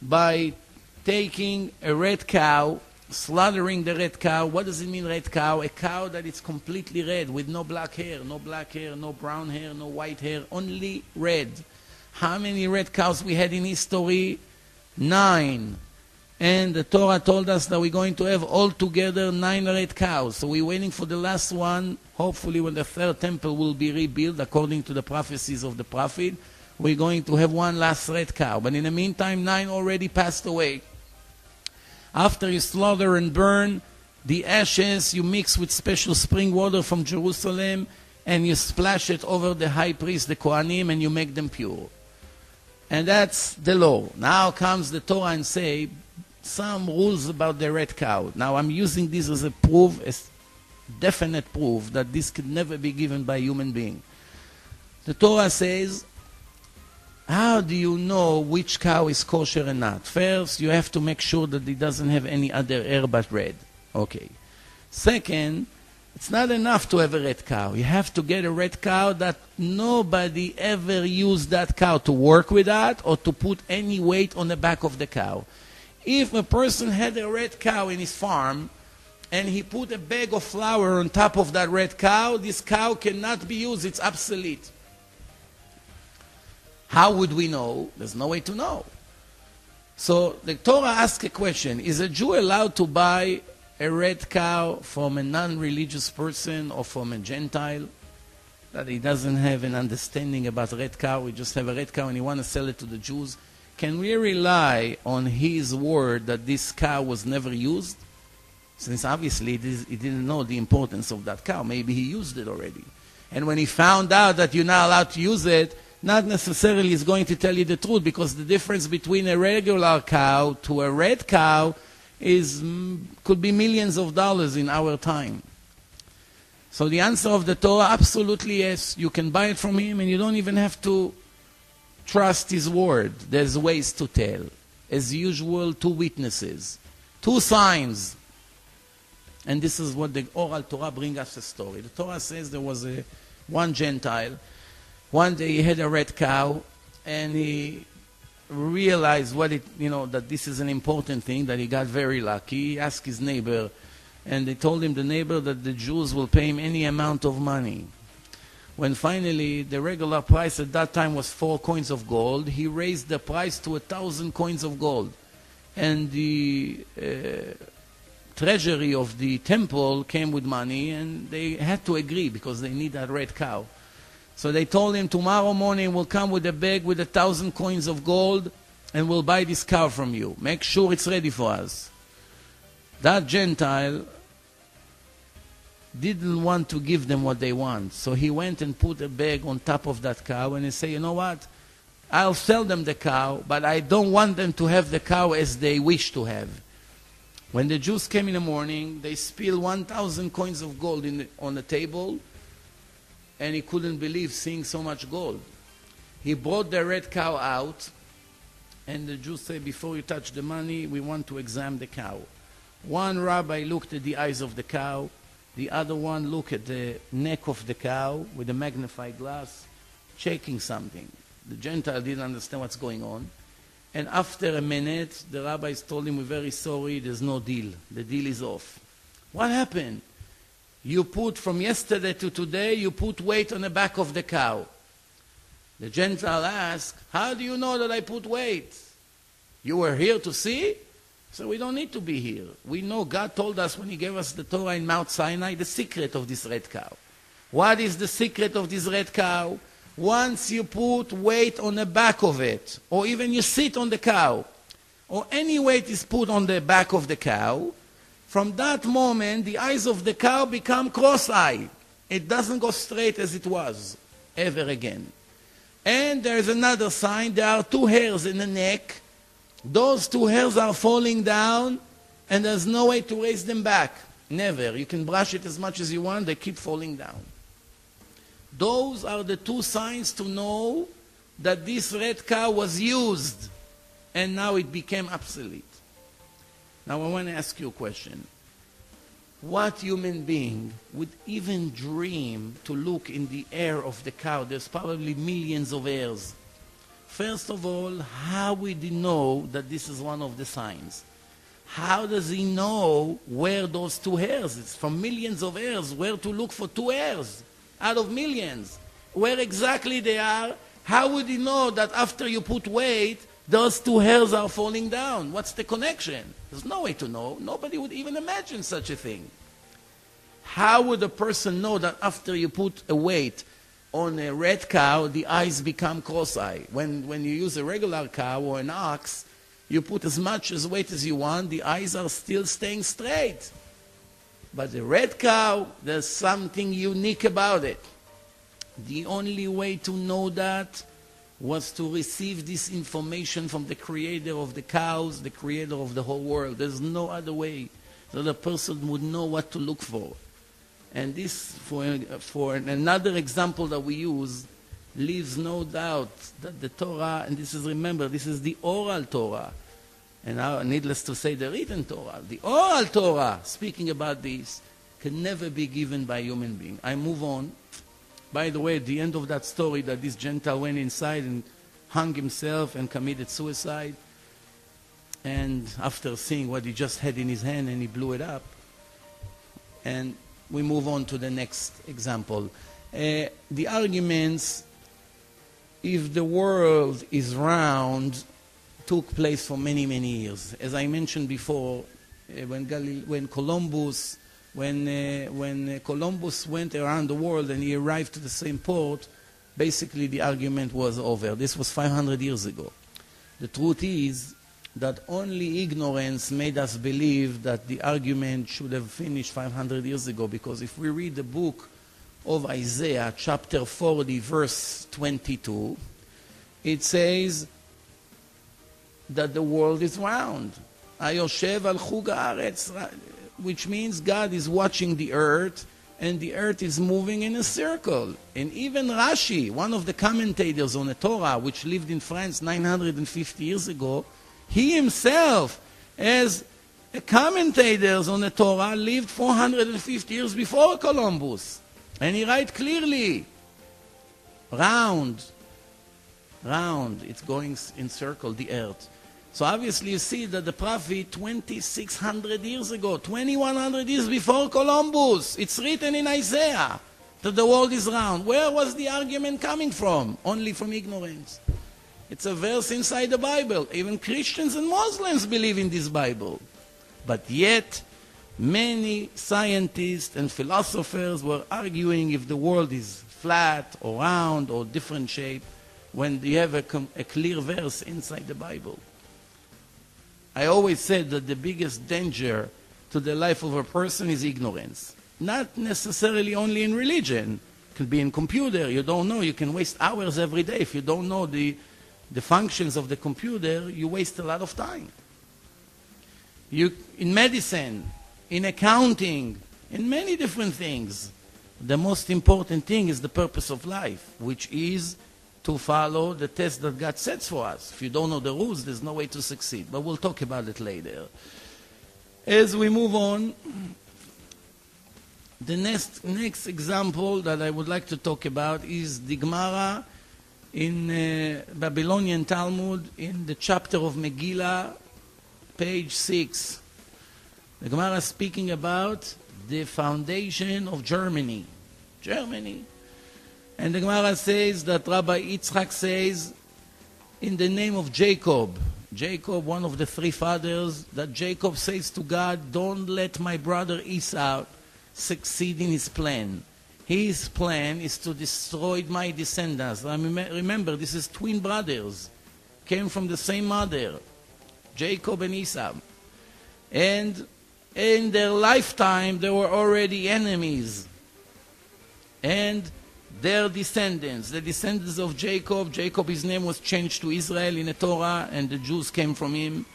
By taking a red cow, slaughtering the red cow. What does it mean, red cow? A cow that is completely red with no black hair, no brown hair, no white hair, only red. How many red cows we had in history? 9. And the Torah told us that we're going to have altogether 9 red cows. So we're waiting for the last one. Hopefully when the third temple will be rebuilt, according to the prophecies of the prophet, we're going to have one last red cow. But in the meantime, 9 already passed away. After you slaughter and burn the ashes, you mix with special spring water from Jerusalem, and you splash it over the high priest, the Kohanim, and you make them pure. And that's the law. Now comes the Torah and say some rules about the red cow. Now I'm using this as a proof, as definite proof that this could never be given by a human being. The Torah says, how do you know which cow is kosher and not? First, you have to make sure that it doesn't have any other hair but red. Okay. Second, it's not enough to have a red cow. You have to get a red cow that nobody ever used that cow to work with that or to put any weight on the back of the cow. If a person had a red cow in his farm and he put a bag of flour on top of that red cow, this cow cannot be used. It's obsolete. How would we know? There's no way to know. So the Torah asks a question. Is a Jew allowed to buy a red cow from a non-religious person or from a Gentile that he doesn't have an understanding about red cow? We just have a red cow and he wants to sell it to the Jews. Can we rely on his word that this cow was never used? Since obviously he didn't know the importance of that cow. Maybe he used it already. And when he found out that you're not allowed to use it, not necessarily is going to tell you the truth, because the difference between a regular cow to a red cow could be millions of dollars in our time. So the answer of the Torah, absolutely yes. You can buy it from him and you don't even have to trust his word. There's ways to tell. As usual, 2 witnesses, 2 signs. And this is what the oral Torah brings us a story. The Torah says there was one Gentile. One day he had a red cow and he realized that this is an important thing, that he got very lucky. He asked his neighbor, and they told him, the neighbor, that the Jews will pay him any amount of money. When finally the regular price at that time was 4 coins of gold, he raised the price to 1,000 coins of gold. And the treasury of the temple came with money, and they had to agree because they need that red cow. So they told him, tomorrow morning we'll come with a bag with 1,000 coins of gold and we'll buy this cow from you. Make sure it's ready for us. That Gentile didn't want to give them what they want. So he went and put a bag on top of that cow and he said, you know what? I'll sell them the cow, but I don't want them to have the cow as they wish to have. When the Jews came in the morning, they spilled 1,000 coins of gold on the table. And he couldn't believe seeing so much gold. He brought the red cow out, and the Jews said, before you touch the money, we want to examine the cow. One rabbi looked at the eyes of the cow, the other one looked at the neck of the cow with a magnifying glass, checking something. The Gentile didn't understand what's going on. And after a minute, the rabbis told him, we're very sorry, there's no deal. The deal is off. What happened? You put from yesterday to today, you put weight on the back of the cow. The Gentile asked, how do you know that I put weight? You were here to see? So we don't need to be here. We know God told us when he gave us the Torah in Mount Sinai, the secret of this red cow. What is the secret of this red cow? Once you put weight on the back of it, or even you sit on the cow, or any weight is put on the back of the cow, from that moment, the eyes of the cow become cross-eyed. It doesn't go straight as it was, ever again. And there is another sign. There are 2 hairs in the neck. Those 2 hairs are falling down, and there's no way to raise them back. Never. You can brush it as much as you want. They keep falling down. Those are the 2 signs to know that this red cow was used, and now it became obsolete. Now I want to ask you a question. What human being would even dream to look in the hair of the cow? There's probably millions of hairs. First of all, how would he know that this is one of the signs? How does he know where those 2 hairs? It's from millions of hairs. Where to look for 2 hairs out of millions? Where exactly they are? How would he know that after you put weight, those 2 hairs are falling down? What's the connection? There's no way to know. Nobody would even imagine such a thing. How would a person know that after you put a weight on a red cow, the eyes become cross-eyed? When you use a regular cow or an ox, you put as much as weight as you want, the eyes are still staying straight. But the red cow, there's something unique about it. The only way to know that was to receive this information from the creator of the cows, the creator of the whole world. There's no other way that a person would know what to look for. And this, for another example that we use, leaves no doubt that the Torah, and this is, remember, this is the oral Torah, and now, needless to say, the written Torah. The oral Torah, speaking about this, can never be given by a human being. I move on. By the way, at the end of that story, that this Gentile went inside and hung himself and committed suicide. And after seeing what he just had in his hand, and he blew it up. And we move on to the next example. The arguments, if the world is round, took place for many, many years. As I mentioned before, when Columbus went around the world and he arrived to the same port, basically the argument was over. This was 500 years ago. The truth is that only ignorance made us believe that the argument should have finished 500 years ago, because if we read the book of Isaiah, chapter 40, verse 22, it says that the world is round. Ayoshev al chug haaretz, which means God is watching the earth, and the earth is moving in a circle. And even Rashi, one of the commentators on the Torah, which lived in France 950 years ago, he himself, as a commentator on the Torah, lived 450 years before Columbus. And he writes clearly, round, it's going in circle, the earth. So obviously you see that the prophet 2,600 years ago, 2,100 years before Columbus, it's written in Isaiah that the world is round. Where was the argument coming from? Only from ignorance. It's a verse inside the Bible. Even Christians and Muslims believe in this Bible. But yet, many scientists and philosophers were arguing if the world is flat or round or different shape, when you have a clear verse inside the Bible. I always said that the biggest danger to the life of a person is ignorance. Not necessarily only in religion. It can be in computer. You don't know. You can waste hours every day. If you don't know the functions of the computer, you waste a lot of time. In medicine, in accounting, in many different things, the most important thing is the purpose of life, which is to follow the test that God sets for us. If you don't know the rules, there's no way to succeed. But we'll talk about it later. As we move on, the next example that I would like to talk about is the Gemara in Babylonian Talmud, in the chapter of Megillah, page 6. The Gemara is speaking about the foundation of Germany. And the Gemara says that Rabbi Yitzchak says, in the name of Jacob, one of the three fathers, that Jacob says to God, don't let my brother Esau succeed in his plan. His plan is to destroy my descendants. Remember, this is twin brothers, came from the same mother, Jacob and Esau. And in their lifetime, they were already enemies. And their descendants, the descendants of Jacob, his name was changed to Israel in the Torah, and the Jews came from him.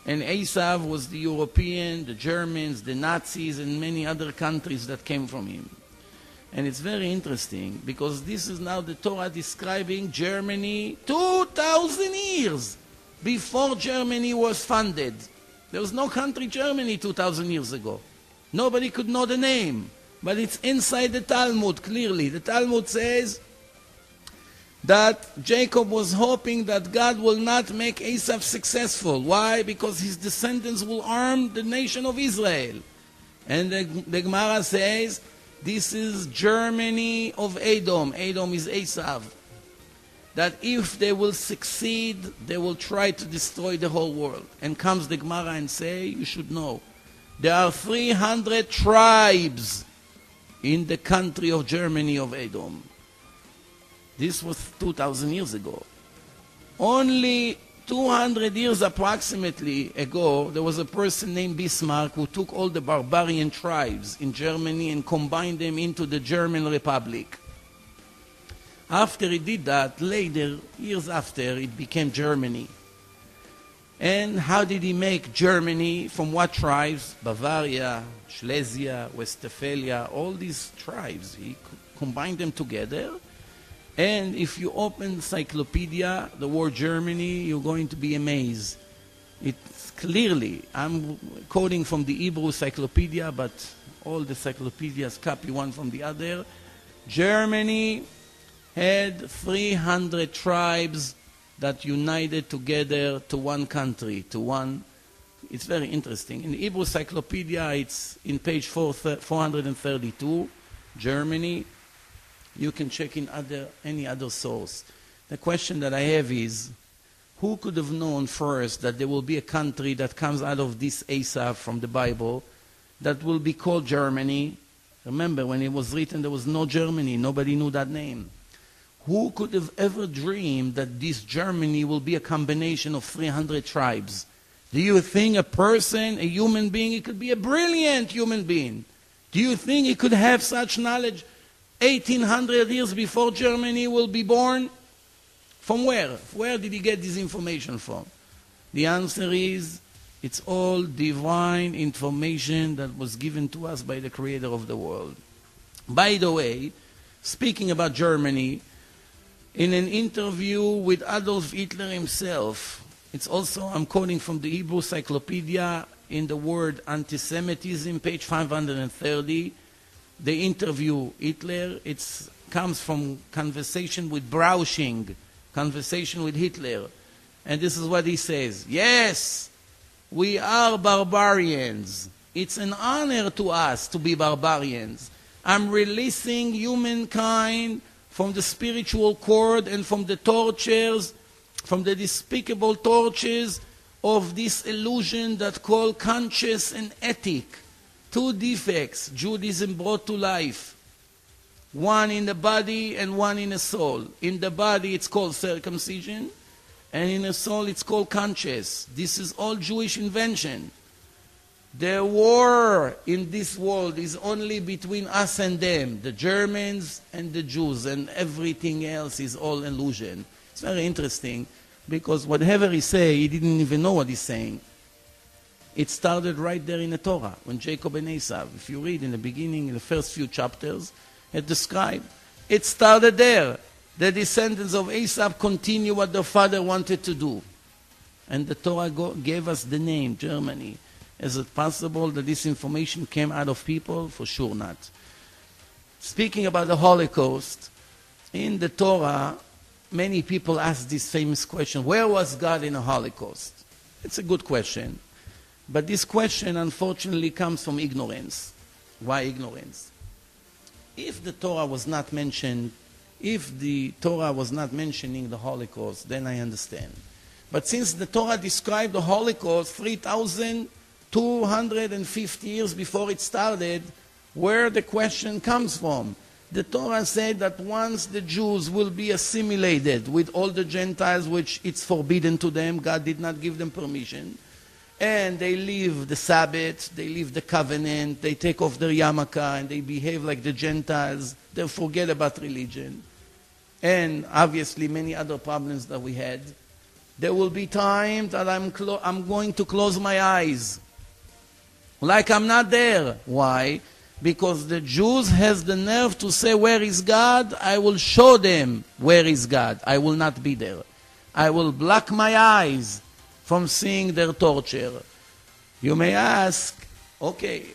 And Esau was the European, the Germans, the Nazis, and many other countries that came from him. And it's very interesting, because this is now the Torah describing Germany 2,000 years before Germany was founded. There was no country Germany 2,000 years ago. Nobody could know the name. But it's inside the Talmud, clearly. The Talmud says that Jacob was hoping that God will not make Esau successful. Why? Because his descendants will arm the nation of Israel. And the Gemara says, this is Germany of Edom. Edom is Esau. That if they will succeed, they will try to destroy the whole world. And comes the Gemara and say, you should know, there are 300 tribes in the country of Germany of Edom. This was 2,000 years ago. Only 200 years approximately ago, there was a person named Bismarck who took all the barbarian tribes in Germany and combined them into the German Republic. After he did that, later, years after, it became Germany. And how did he make Germany? From what tribes? Bavaria, Silesia, Westphalia, all these tribes. He combined them together. And if you open encyclopedia, the word Germany, you're going to be amazed. It's clearly, I'm quoting from the Hebrew encyclopedia, but all the encyclopedias copy one from the other. Germany had 300 tribes that united together to one country, to one. It's very interesting. In the Hebrew Encyclopedia, it's in page 432, Germany. You can check in any other source. The question that I have is, who could have known first that there will be a country that comes out of this Asaph from the Bible that will be called Germany? Remember, when it was written, there was no Germany. Nobody knew that name. Who could have ever dreamed that this Germany will be a combination of 300 tribes? Do you think a person, a human being, it could be a brilliant human being? Do you think he could have such knowledge 1800 years before Germany will be born? From where? Where did he get this information from? The answer is, it's all divine information that was given to us by the Creator of the world. By the way, speaking about Germany, in an interview with Adolf Hitler himself, it's also, I'm quoting from the Hebrew Encyclopedia, in the word anti-Semitism, page 530, they interview Hitler. It comes from conversation with Brauching, conversation with Hitler. And this is what he says. Yes, we are barbarians. It's an honor to us to be barbarians. I'm releasing humankind from the spiritual cord and from the tortures, from the despicable tortures of this illusion that call conscious and ethic. Two defects Judaism brought to life. One in the body and one in the soul. In the body it's called circumcision, and in the soul it's called conscience. This is all Jewish invention. The war in this world is only between us and them, the Germans and the Jews, and everything else is all illusion. It's very interesting, because whatever he say, he didn't even know what he's saying. It started right there in the Torah, when Jacob and Esau, if you read in the beginning, in the first few chapters, it described. It started there. The descendants of Esau continue what their father wanted to do. And the Torah gave us the name, Germany. Is it possible that this information came out of people? For sure not. Speaking about the Holocaust, in the Torah, many people ask this famous question, where was God in the Holocaust? It's a good question. But this question, unfortunately, comes from ignorance. Why ignorance? If the Torah was not mentioned, if the Torah was not mentioning the Holocaust, then I understand. But since the Torah described the Holocaust 3,250 years before it started, where the question comes from? The Torah said that once the Jews will be assimilated with all the Gentiles, which it's forbidden to them, God did not give them permission, and they leave the Sabbath, they leave the covenant, they take off their yarmulke, and they behave like the Gentiles, they forget about religion, and obviously many other problems that we had. There will be time that I'm going to close my eyes, like I'm not there. Why? Because the Jews has the nerve to say, where is God? I will show them where is God. I will not be there. I will block my eyes from seeing their torture. You may ask, okay,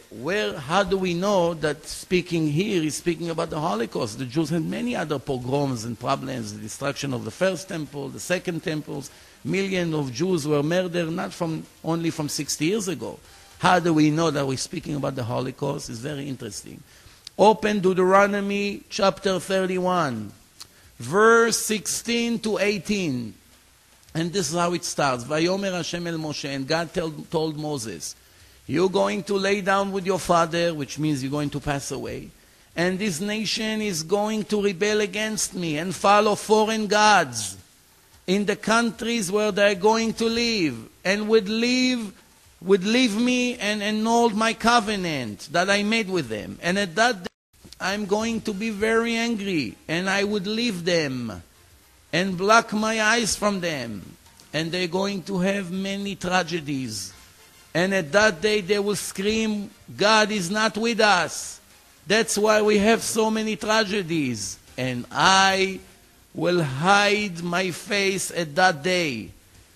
how do we know that speaking here is speaking about the Holocaust? The Jews had many other pogroms and problems, the destruction of the first temple, the second temples. Millions of Jews were murdered, not only from 60 years ago. How do we know that we're speaking about the Holocaust? It's very interesting. Open Deuteronomy chapter 31, verse 16 to 18. And this is how it starts. Vayomer Hashem el Moshe, and God told Moses, you're going to lay down with your father, which means you're going to pass away. And this nation is going to rebel against me and follow foreign gods in the countries where they're going to live, and would leave me and annul my covenant that I made with them. And at that day, I'm going to be very angry, and I would leave them and block my eyes from them. And they're going to have many tragedies. And at that day, they will scream, God is not with us. That's why we have so many tragedies. And I will hide my face at that day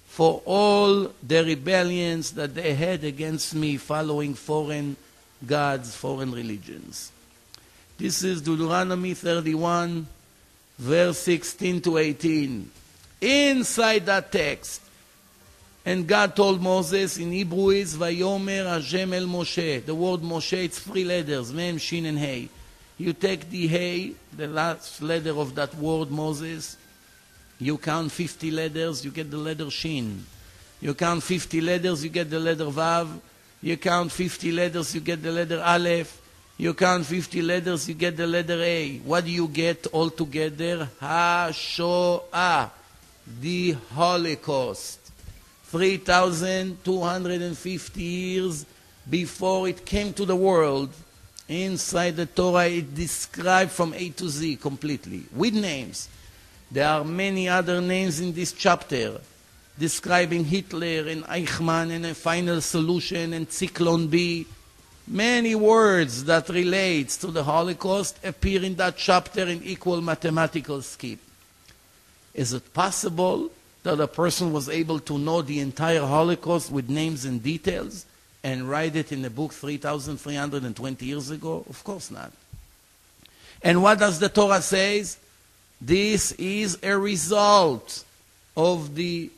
for all the rebellions that they had against me, following foreign gods, foreign religions. This is Deuteronomy 31, verse 16 to 18. Inside that text, and God told Moses, in Hebrew is Vayomer Hashem el Moshe. The word Moshe, it's 3 letters, Mem, Shin, and Hey. You take the Hey, the last letter of that word Moses, you count 50 letters, you get the letter Shin. You count 50 letters, you get the letter Vav. You count 50 letters, you get the letter Aleph. You count 50 letters, you get the letter A. What do you get altogether? Ha-Shoah, the Holocaust. 3,250 years before it came to the world, inside the Torah it described from A to Z completely, with names. There are many other names in this chapter, describing Hitler and Eichmann and a final solution and Zyklon B. Many words that relates to the Holocaust appear in that chapter in equal mathematical scheme. Is it possible that a person was able to know the entire Holocaust with names and details and write it in a book 3,320 years ago? Of course not. And what does the Torah say? This is a result of the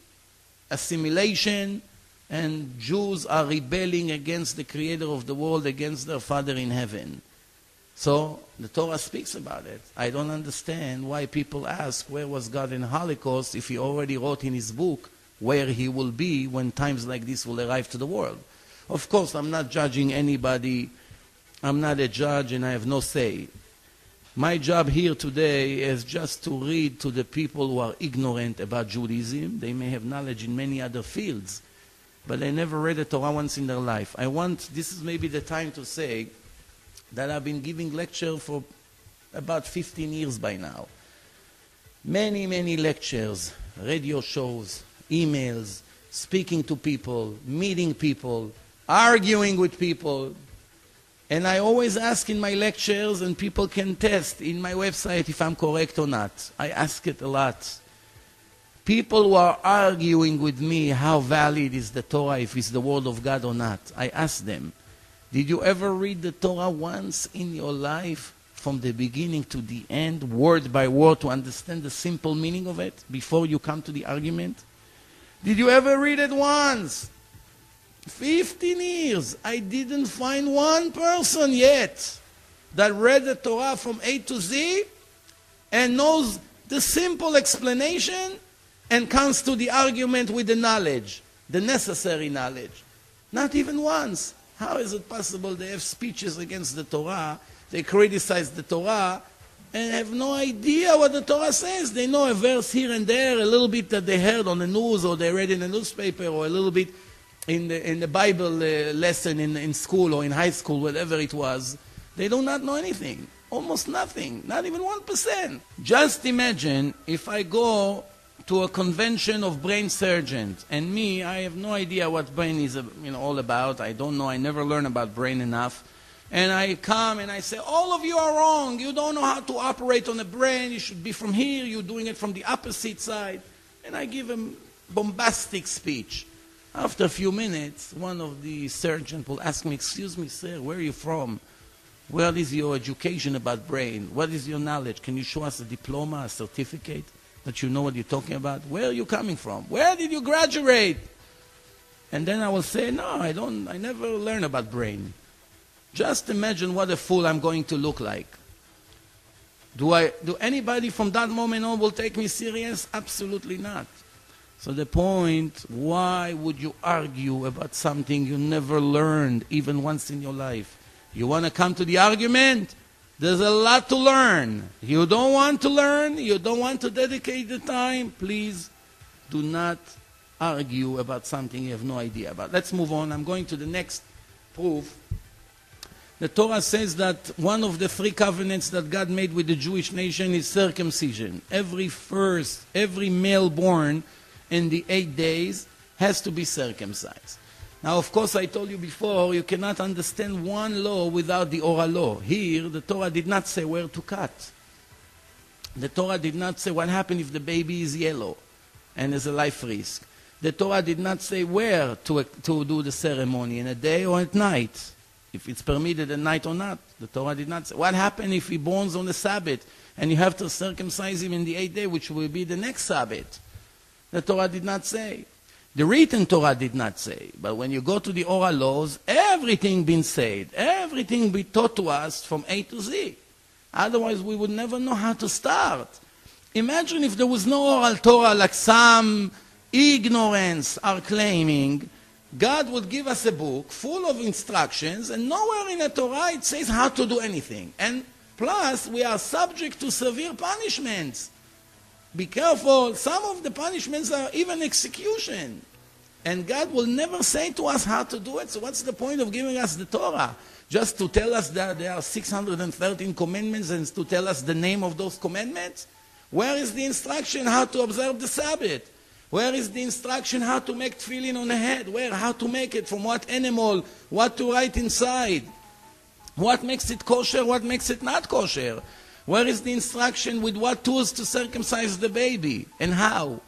assimilation, and Jews are rebelling against the Creator of the world, against their Father in heaven. So the Torah speaks about it. I don't understand why people ask, where was God in the Holocaust, if he already wrote in his book where he will be when times like this will arrive to the world. Of course, I'm not judging anybody. I'm not a judge and I have no say. My job here today is just to read to the people who are ignorant about Judaism. They may have knowledge in many other fields, but they never read the Torah once in their life. This is maybe the time to say that I've been giving lectures for about 15 years by now. Many, many lectures, radio shows, emails, speaking to people, meeting people, arguing with people. And I always ask in my lectures, and people can test in my website if I'm correct or not. I ask it a lot. People who are arguing with me how valid is the Torah, if it's the word of God or not, I ask them, did you ever read the Torah once in your life from the beginning to the end, word by word, to understand the simple meaning of it before you come to the argument? Did you ever read it once? 15 years, I didn't find one person yet that read the Torah from A to Z and knows the simple explanation and comes to the argument with the knowledge, the necessary knowledge. Not even once. How is it possible they have speeches against the Torah, they criticize the Torah, and have no idea what the Torah says? They know a verse here and there, a little bit that they heard on the news or they read in a newspaper, or a little bit in the Bible lesson in school or in high school, whatever it was. They do not know anything. Almost nothing. Not even 1%. Just imagine if I go to a convention of brain surgeons, and me, I have no idea what brain is all about. I don't know. I never learned about brain enough. And I come and I say, all of you are wrong. You don't know how to operate on the brain. You should be from here. You're doing it from the opposite side. And I give a bombastic speech. After a few minutes, one of the surgeons will ask me, excuse me, sir, where are you from? What is your education about brain? What is your knowledge? Can you show us a diploma, a certificate that you know what you're talking about? Where are you coming from? Where did you graduate? And then I will say, no, I never learned about brain. Just imagine what a fool I'm going to look like. Do anybody from that moment on will take me serious? Absolutely not. So the point, why would you argue about something you never learned even once in your life? You want to come to the argument? There's a lot to learn. You don't want to learn? You don't want to dedicate the time? Please do not argue about something you have no idea about. Let's move on. I'm going to the next proof. The Torah says that one of the 3 covenants that God made with the Jewish nation is circumcision. Every male born in the 8 days has to be circumcised. Now, of course, I told you before, you cannot understand one law without the oral law. Here, the Torah did not say where to cut. The Torah did not say what happens if the baby is yellow and is a life risk. The Torah did not say where to do the ceremony, in a day or at night. if it's permitted at night or not. The Torah did not say. What happened if he borns on the Sabbath and you have to circumcise him in the 8th day, which will be the next Sabbath? The Torah did not say. The written Torah did not say. But when you go to the oral laws, everything been said. Everything be taught to us from A to Z. Otherwise, we would never know how to start. Imagine if there was no oral Torah like some ignorance are claiming. God would give us a book full of instructions, and nowhere in the Torah it says how to do anything. And plus, we are subject to severe punishments. Be careful, some of the punishments are even execution. And God will never say to us how to do it, so what's the point of giving us the Torah? Just to tell us that there are 613 commandments and to tell us the name of those commandments? Where is the instruction how to observe the Sabbath? Where is the instruction how to make tefillin on the head? Where? How to make it, from what animal, what to write inside? What makes it kosher, what makes it not kosher? Where is the instruction with what tools to circumcise the baby and how?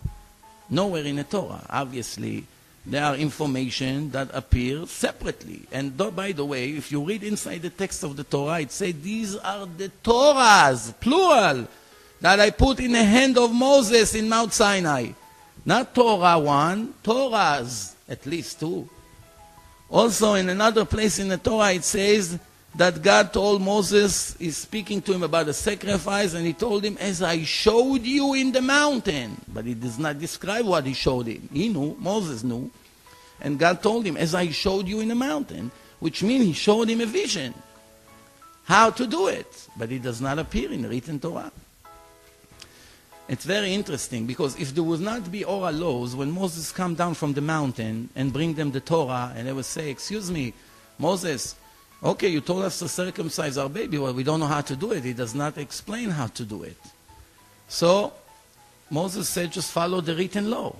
Nowhere in the Torah. Obviously, there are information that appear separately. And by the way, if you read inside the text of the Torah, it says these are the Torahs, plural, that I put in the hand of Moses in Mount Sinai. Not Torah 1, Torahs, at least 2. Also, in another place in the Torah, it says that God told Moses, he's speaking to him about a sacrifice, and he told him, as I showed you in the mountain. But he does not describe what he showed him. He knew, Moses knew. And God told him, as I showed you in the mountain, which means he showed him a vision, how to do it. But it does not appear in the written Torah. It's very interesting, because if there would not be oral laws, when Moses come down from the mountain and bring them the Torah, and they would say, excuse me, Moses, okay, you told us to circumcise our baby, well, we don't know how to do it. He does not explain how to do it. So, Moses said, just follow the written law.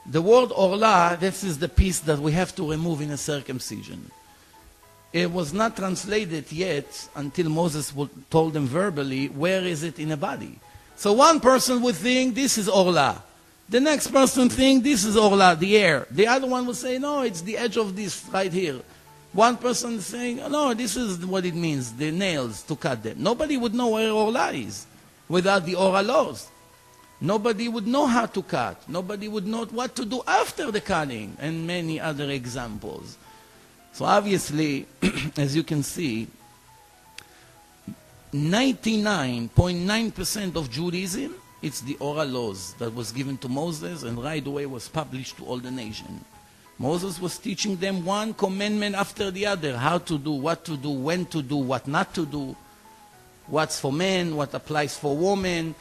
The word orla, this is the piece that we have to remove in a circumcision. It was not translated yet until Moses told them verbally, where is it in a body? So one person would think, this is orla. The next person think, this is orla, the air. The other one would say, no, it's the edge of this right here. One person saying, no, this is what it means, the nails, to cut them. Nobody would know where orla is without the oral laws. Nobody would know how to cut. Nobody would know what to do after the cutting, and many other examples. So obviously, as you can see, 99.9% of Judaism, it's the oral laws that was given to Moses and right away was published to all the nation. Moses was teaching them one commandment after the other, how to do, what to do, when to do, what not to do, what's for men, what applies for women,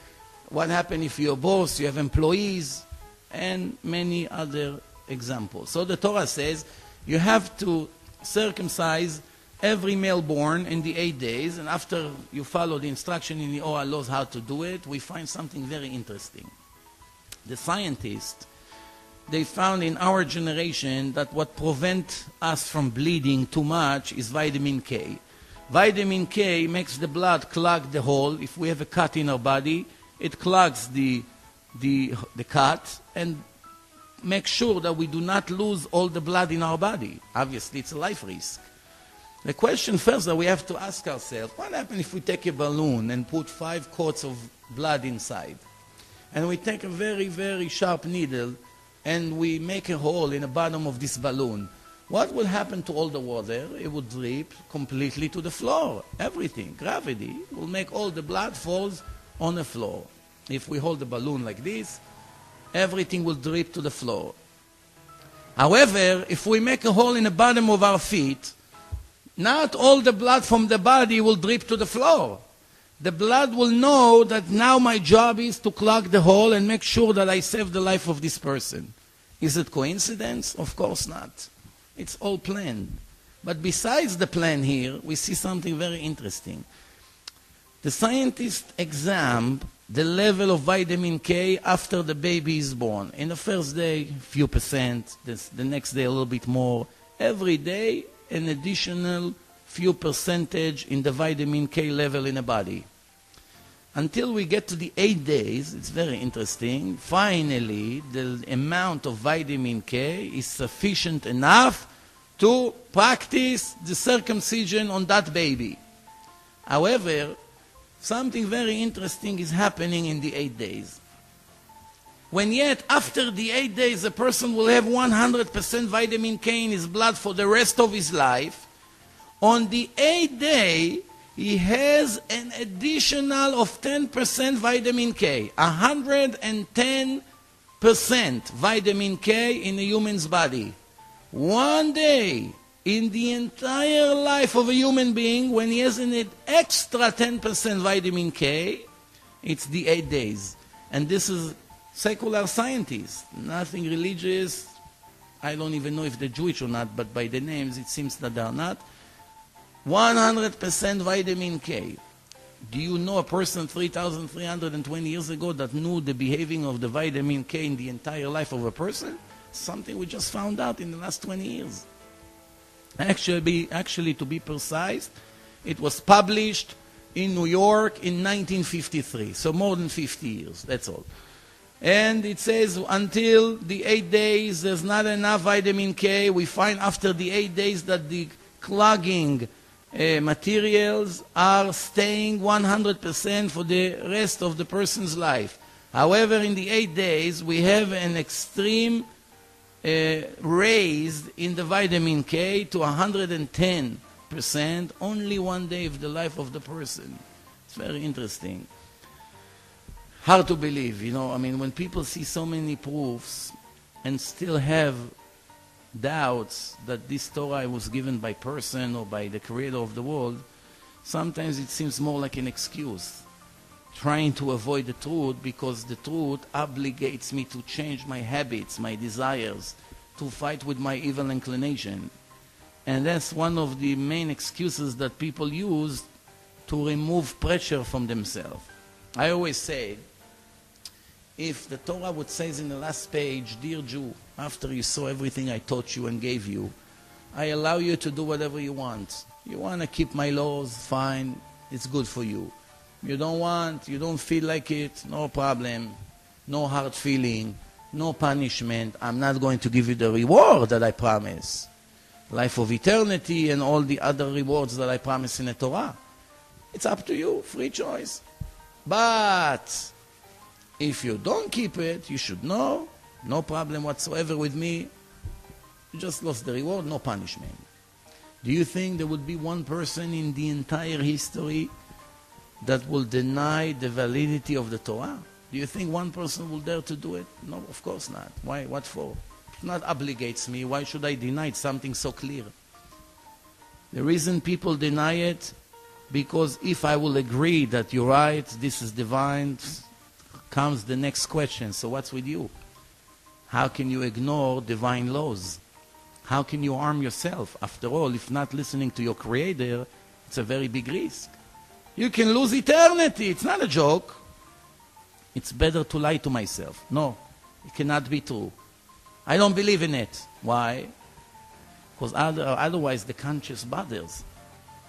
what happens if you're a boss, you have employees, and many other examples. So the Torah says you have to circumcise every male born in the 8 days, and after you follow the instruction in the oral laws how to do it, we find something very interesting. The scientists, they found in our generation that what prevents us from bleeding too much is vitamin K. Vitamin K makes the blood clog the hole. If we have a cut in our body, it clogs the cut and makes sure that we do not lose all the blood in our body. Obviously, it's a life risk. The question first that we have to ask ourselves, what happens if we take a balloon and put 5 quarts of blood inside? And we take a very, very sharp needle and we make a hole in the bottom of this balloon. What will happen to all the water? It will drip completely to the floor. Everything, gravity, will make all the blood falls on the floor. If we hold the balloon like this, everything will drip to the floor. However, if we make a hole in the bottom of our feet, not all the blood from the body will drip to the floor. The blood will know that now my job is to clog the hole and make sure that I save the life of this person. Is it coincidence? Of course not. It's all planned. But besides the plan here, we see something very interesting. The scientists examine the level of vitamin K after the baby is born. In the first day, few percent. The next day, a little bit more. Every day, an additional few percentage in the vitamin K level in the body. Until we get to the 8 days, it's very interesting, finally the amount of vitamin K is sufficient enough to practice the circumcision on that baby. However, something very interesting is happening in the 8 days. When yet after the 8 days a person will have 100% vitamin K in his blood for the rest of his life, on the 8th day he has an additional of 10% vitamin K, 110% vitamin K in a human's body. One day in the entire life of a human being, when he has an extra 10% vitamin K, it's the 8 days. And this is secular scientists, nothing religious. I don't even know if they're Jewish or not, but by the names it seems that they are not. 100% vitamin K. Do you know a person 3,320 years ago that knew the behaving of the vitamin K in the entire life of a person? Something we just found out in the last 20 years. Actually, to be precise, it was published in New York in 1953, so more than 50 years, that's all. And it says until the 8 days there's not enough vitamin K. We find after the 8 days that the clogging materials are staying 100% for the rest of the person's life. However, in the 8 days we have an extreme raised in the vitamin K to 110% only one day of the life of the person. It's very interesting. Hard to believe, you know. I mean, when people see so many proofs and still have doubts that this Torah was given by person or by the creator of the world, sometimes it seems more like an excuse, trying to avoid the truth because the truth obligates me to change my habits, my desires, to fight with my evil inclination. And that's one of the main excuses that people use to remove pressure from themselves. I always say, if the Torah would say in the last page, "Dear Jew, after you saw everything I taught you and gave you, I allow you to do whatever you want. You want to keep my laws, fine, it's good for you. You don't want, you don't feel like it, no problem, no hard feeling, no punishment. I'm not going to give you the reward that I promise, life of eternity and all the other rewards that I promise in the Torah. It's up to you, free choice. But if you don't keep it, you should know, no problem whatsoever with me. You just lost the reward, no punishment." Do you think there would be one person in the entire history that will deny the validity of the Torah? Do you think one person will dare to do it? No, of course not. Why? What for? It not obligates me. Why should I deny something so clear? The reason people deny it, because if I will agree that you're right, this is divine, comes the next question. So what's with you? How can you ignore divine laws? How can you harm yourself? After all, if not listening to your Creator, it's a very big risk. You can lose eternity. It's not a joke. It's better to lie to myself. No, it cannot be true. I don't believe in it. Why? Because otherwise the conscience bothers.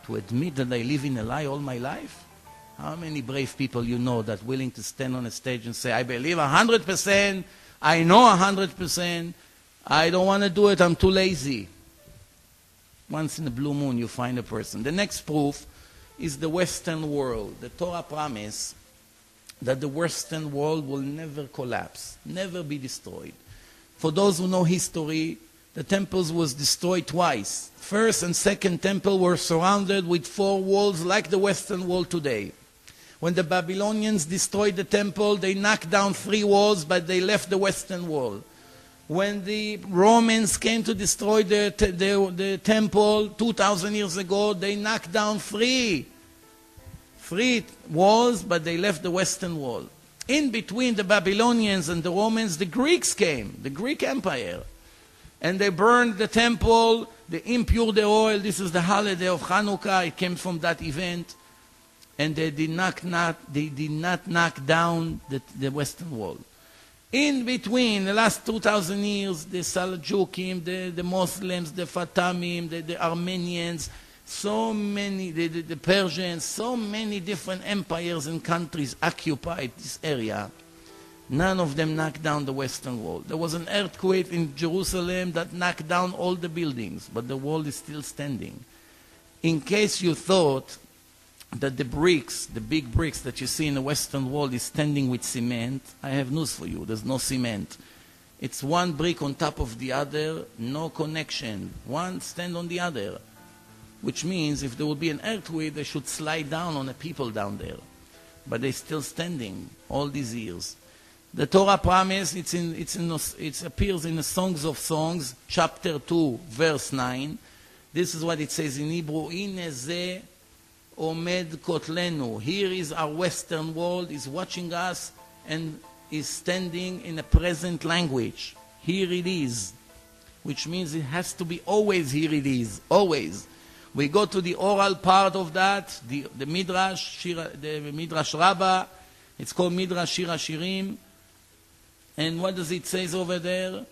To admit that I live in a lie all my life? How many brave people you know that willing to stand on a stage and say, "I believe 100%, I know 100%, I don't want to do it, I'm too lazy"? Once in a blue moon you find a person. The next proof is the Western world. The Torah promise that the Western world will never collapse, never be destroyed. For those who know history, the temples was destroyed twice. First and second temple were surrounded with 4 walls like the Western wall today. When the Babylonians destroyed the temple, they knocked down 3 walls, but they left the Western wall. When the Romans came to destroy the temple 2,000 years ago, they knocked down 3 walls, but they left the Western wall. In between the Babylonians and the Romans, the Greeks came, the Greek Empire. And they burned the temple, they impured the oil. This is the holiday of Hanukkah. It came from that event. And they did not knock down the Western wall. In between, the last 2,000 years, the Seljukim, the Muslims, the Fatimim, the Armenians, so many, the Persians, so many different empires and countries occupied this area. None of them knocked down the Western Wall. There was an earthquake in Jerusalem that knocked down all the buildings, but the wall is still standing. In case you thought that the bricks, the big bricks that you see in the Western Wall is standing with cement, I have news for you. There's no cement. It's one brick on top of the other, no connection. One stand on the other, which means if there will be an earthquake, they should slide down on the people down there. But they're still standing all these years. The Torah promise, it appears in the Songs of Songs, chapter 2, verse 9. This is what it says in Hebrew, Ine ze omed kotlenu. Here is our Western world, is watching us and is standing in a present language. Here it is, which means it has to be always here it is, always. We go to the oral part of that, the Midrash, the Midrash Rabbah, it's called Midrash Shir HaShirim. And what does it say over there?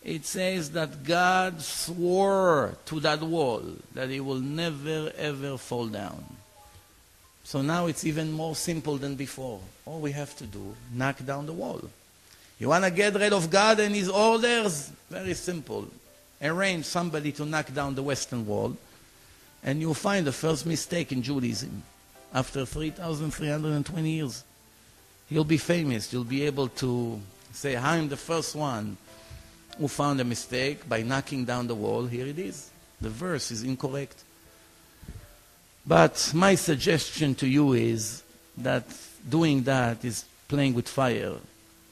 It says that God swore to that wall that it will never ever fall down. So now it's even more simple than before. All we have to do, knock down the wall. You want to get rid of God and His orders? Very simple. Arrange somebody to knock down the Western Wall, and you'll find the first mistake in Judaism. After 3,320 years, you'll be famous. You'll be able to say, I'm the first one who found a mistake by knocking down the wall. Here it is. The verse is incorrect. But my suggestion to you is that doing that is playing with fire,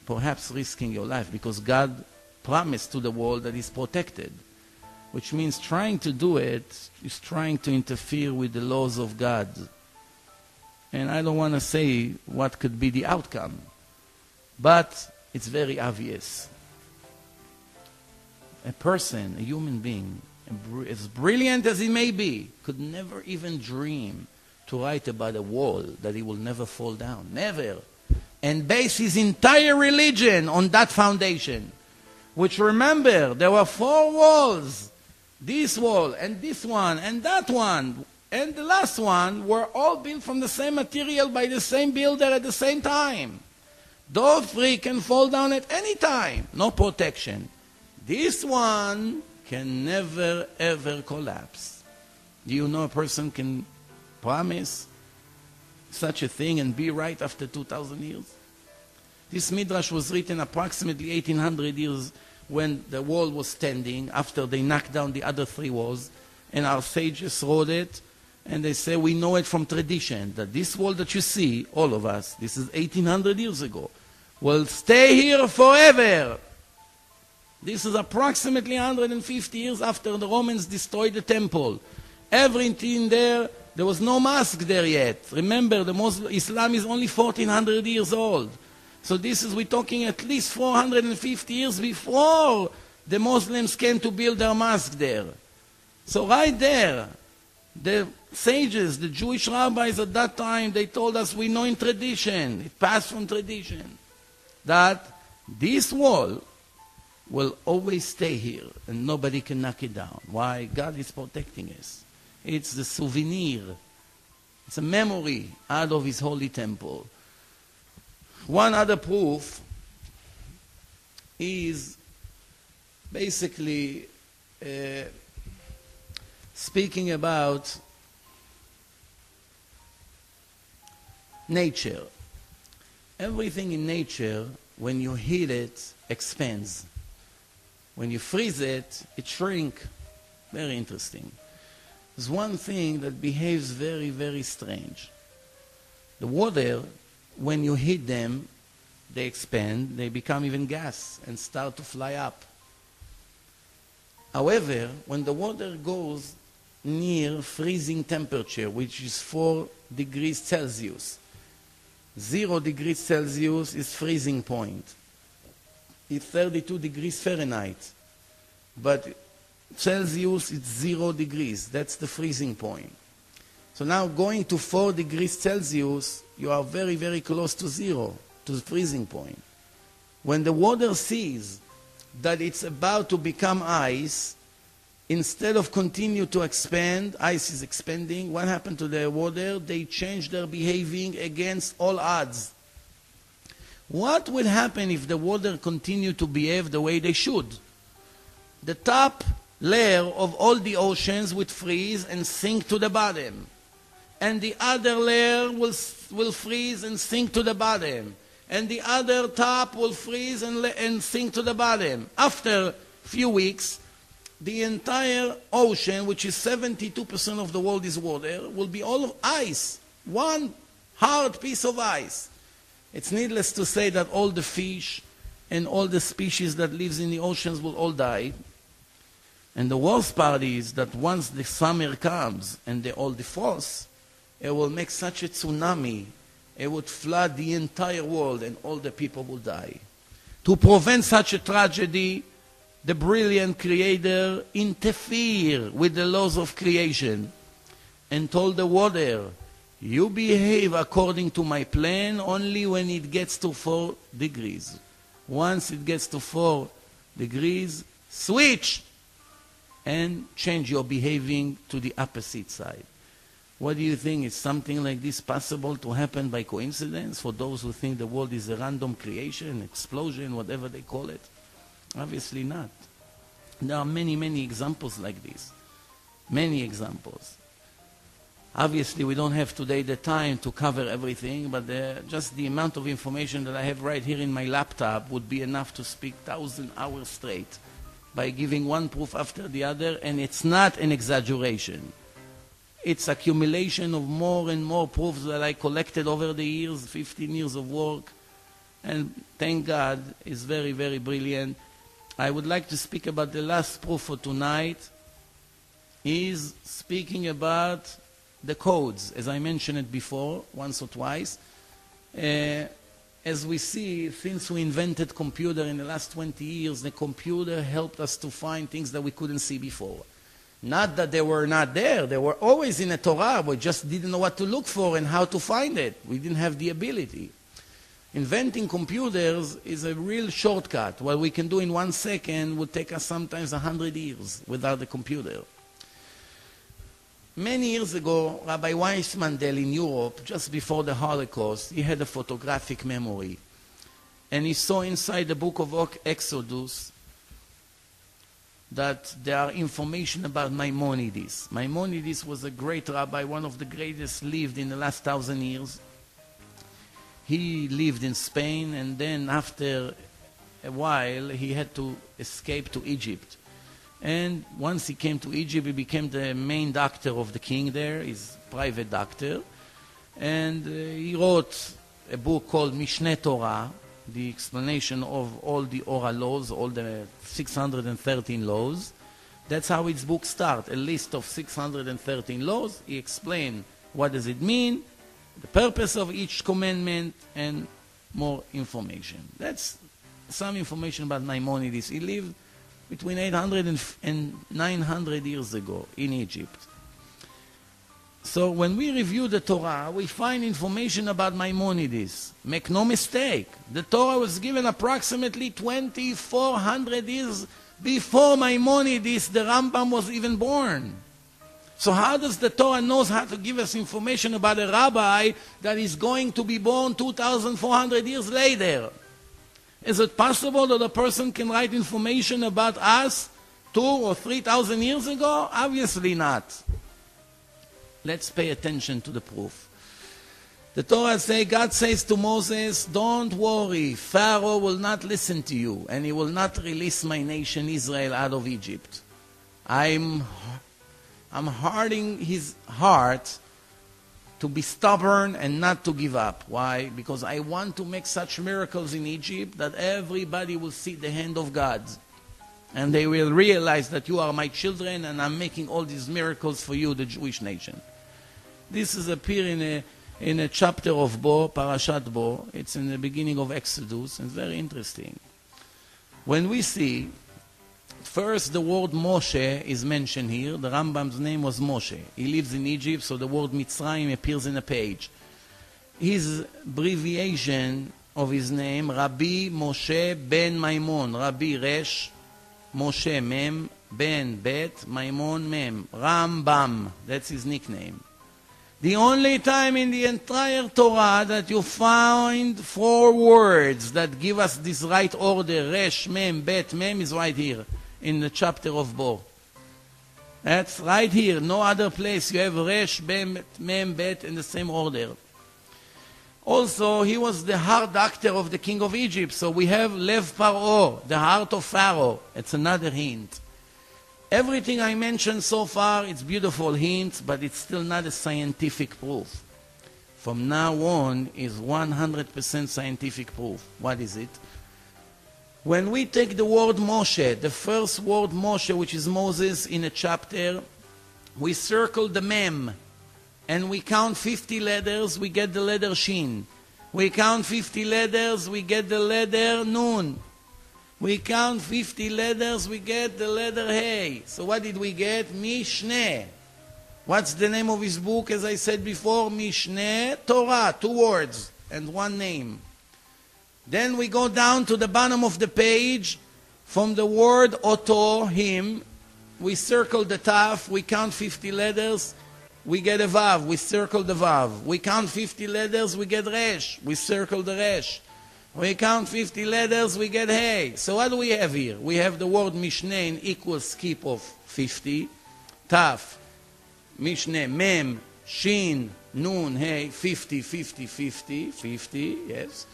perhaps risking your life, because God promised to the wall that He's protected, which means trying to do it is trying to interfere with the laws of God. And I don't want to say what could be the outcome, but it's very obvious. A person, a human being, as brilliant as he may be, could never even dream to write about a wall that he will never fall down. Never. And base his entire religion on that foundation. Which, remember, there were 4 walls. This wall, and this one, and that one, and the last one were all built from the same material by the same builder at the same time. Those 3 can fall down at any time. No protection. This one can never ever collapse. Do you know a person can promise such a thing and be right after 2,000 years? This Midrash was written approximately 1800 years when the wall was standing, after they knocked down the other 3 walls, and our sages wrote it, and they say, we know it from tradition, that this wall that you see, all of us, this is 1800 years ago, will stay here forever. This is approximately 150 years after the Romans destroyed the temple. Everything there was no mosque there yet. Remember, Islam is only 1400 years old. So we're talking at least 450 years before the Muslims came to build their mosque there. So right there, the sages, the Jewish rabbis at that time, they told us, we know in tradition, it passed from tradition, that this wall will always stay here and nobody can knock it down. Why? God is protecting us. It's the souvenir. It's a memory out of His holy temple. One other proof is basically speaking about nature. Everything in nature, when you heat it, expands. When you freeze it, it shrinks. Very interesting. There's one thing that behaves very, very strange. The water, when you heat them, they expand, they become even gas and start to fly up. However, when the water goes near freezing temperature, which is 4 degrees Celsius, 0 degrees Celsius is freezing point. It's 32 degrees Fahrenheit. But Celsius is 0 degrees. That's the freezing point. So now going to 4 degrees Celsius, you are very, very close to 0, to the freezing point. When the water sees that it's about to become ice, instead of continue to expand, ice is expanding, what happened to the water? They change their behaving against all odds. What will happen if the water continue to behave the way they should? The top layer of all the oceans would freeze and sink to the bottom. And the other layer will freeze and sink to the bottom. And the other top will freeze and sink to the bottom. After a few weeks, the entire ocean, which is 72% of the world is water, will be all of ice. One hard piece of ice. It's needless to say that all the fish and all the species that lives in the oceans will all die. And the worst part is that once the summer comes and they all defrost, it will make such a tsunami, it would flood the entire world and all the people will die. To prevent such a tragedy, the brilliant Creator interfered with the laws of creation and told the water, you behave according to my plan only when it gets to 4 degrees. Once it gets to 4 degrees, switch and change your behaving to the opposite side. What do you think? Is something like this possible to happen by coincidence for those who think the world is a random creation, explosion, whatever they call it? Obviously not. There are many, many examples like this. Many examples. Obviously, we don't have today the time to cover everything, but just the amount of information that I have right here in my laptop would be enough to speak 1,000 hours straight by giving one proof after the other, and it's not an exaggeration. It's accumulation of more and more proofs that I collected over the years, 15 years of work, and thank God, it's very, very brilliant. I would like to speak about the last proof for tonight. Is speaking about the codes, as I mentioned it before, once or twice. As we see, since we invented computer in the last 20 years, the computer helped us to find things that we couldn't see before. Not that they were not there. They were always in the Torah. We just didn't know what to look for and how to find it. We didn't have the ability. Inventing computers is a real shortcut. What we can do in 1 second would take us sometimes 100 years without the computer. Many years ago, Rabbi Weissmandel in Europe, just before the Holocaust, he had a photographic memory. And he saw inside the book of Exodus that there are information about Maimonides. Maimonides was a great rabbi, one of the greatest lived in the last 1,000 years. He lived in Spain, and then after a while, he had to escape to Egypt. And once he came to Egypt, he became the main doctor of the king there, his private doctor. And he wrote a book called Mishneh Torah, the explanation of all the oral laws, all the 613 laws. That's how his book starts, a list of 613 laws. He explained what does it mean, the purpose of each commandment, and more information. That's some information about Maimonides. He lived between 800 and 900 years ago in Egypt. So when we review the Torah, we find information about Maimonides. Make no mistake, the Torah was given approximately 2,400 years before Maimonides, the Rambam, was even born. So how does the Torah knows how to give us information about a rabbi that is going to be born 2,400 years later? Is it possible that a person can write information about us 2,000 or 3,000 years ago? Obviously not. Let's pay attention to the proof. The Torah says, God says to Moses, don't worry, Pharaoh will not listen to you, and he will not release my nation Israel out of Egypt. I'm hardening his heart to be stubborn and not to give up. Why? Because I want to make such miracles in Egypt that everybody will see the hand of God. And they will realize that you are my children and I'm making all these miracles for you, the Jewish nation. This is appear in a chapter of Bo, Parashat Bo. It's in the beginning of Exodus. It's very interesting. When we see, first the word Moshe is mentioned here. The Rambam's name was Moshe. He lives in Egypt, so the word Mitzrayim appears in a page. His abbreviation of his name, Rabbi Moshe ben Maimon. Rabbi Resh, Moshe Mem, Ben Bet, Maimon Mem. Rambam, that's his nickname. The only time in the entire Torah that you find 4 words that give us this right order, Resh, Mem, Bet, Mem, is right here in the chapter of Bo. That's right here. No other place you have Resh, Mem, Bet in the same order. Also, he was the heart doctor of the king of Egypt. So we have Lev Paro, the heart of Pharaoh. It's another hint. Everything I mentioned so far, it's beautiful hints, but it's still not a scientific proof. From now on is 100% scientific proof. What is it? When we take the word Moshe, the first word Moshe, which is Moses in a chapter, we circle the Mem, and we count 50 letters, we get the letter Shin. We count 50 letters, we get the letter Nun. We count 50 letters, we get the letter Hey. So what did we get? Mishneh. What's the name of his book? As I said before, Mishneh Torah, 2 words and 1 name. Then we go down to the bottom of the page. From the word Oto, him, we circle the Taf, we count 50 letters, we get a Vav, we circle the Vav. We count 50 letters, we get Resh, we circle the Resh. We count 50 letters, we get Hey. So what do we have here? We have the word Mishneh in equal skip of 50. Taf, Mishneh, Mem, Shin, Nun, Hey, 50, 50, 50, 50, yes.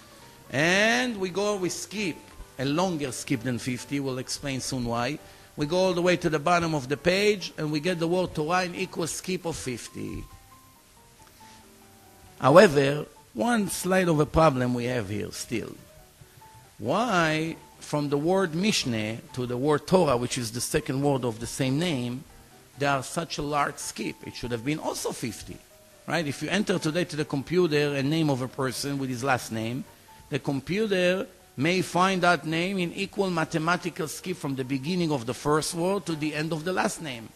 And we skip, a longer skip than 50, we'll explain soon why. We go all the way to the bottom of the page, and we get the word Torah in equal skip of 50. However, one slight of a problem we have here still. Why, from the word Mishneh to the word Torah, which is the second word of the same name, there are such a large skip? It should have been also 50. Right? If you enter today to the computer a name of a person with his last name, the computer may find that name in equal mathematical skip from the beginning of the first word to the end of the last name,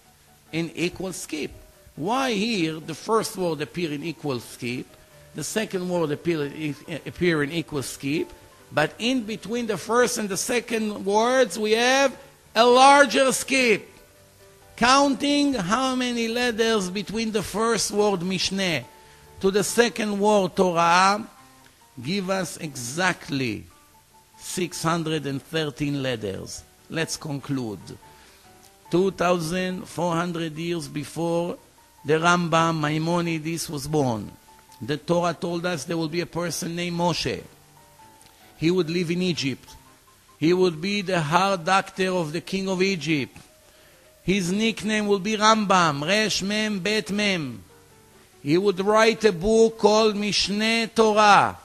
in equal skip. Why here the first word appear in equal skip, the second word appear in equal skip, but in between the first and the second words we have a larger skip? Counting how many letters between the first word Mishneh to the second word Torah give us exactly 613 letters. Let's conclude. 2,400 years before the Rambam Maimonides was born, the Torah told us there will be a person named Moshe. He would live in Egypt. He would be the heart doctor of the king of Egypt. His nickname will be Rambam, Resh Mem Bet Mem. He would write a book called Mishneh Torah.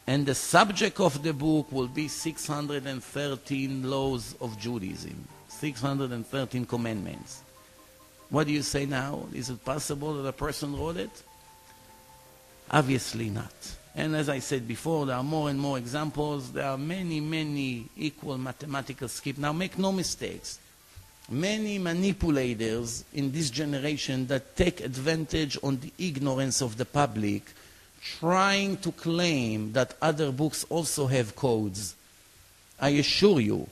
And the subject of the book will be 613 laws of Judaism, 613 commandments. What do you say now? Is it possible that a person wrote it? Obviously not. And as I said before, there are more and more examples. There are many, many equal mathematical skips. Now make no mistakes. Many manipulators in this generation that take advantage on the ignorance of the public, trying to claim that other books also have codes. I assure you,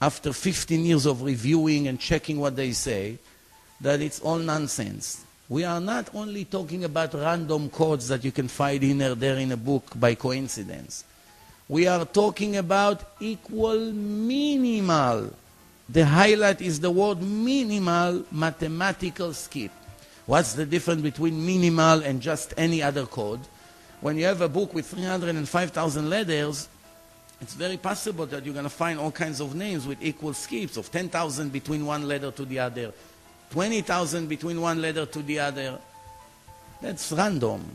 after 15 years of reviewing and checking what they say, that it's all nonsense. We are not only talking about random codes that you can find in there in a book by coincidence. We are talking about equal minimal. The highlight is the word minimal mathematical skip. What's the difference between minimal and just any other code? When you have a book with 305,000 letters, it's very possible that you're going to find all kinds of names with equal skips of 10,000 between one letter to the other, 20,000 between one letter to the other. That's random.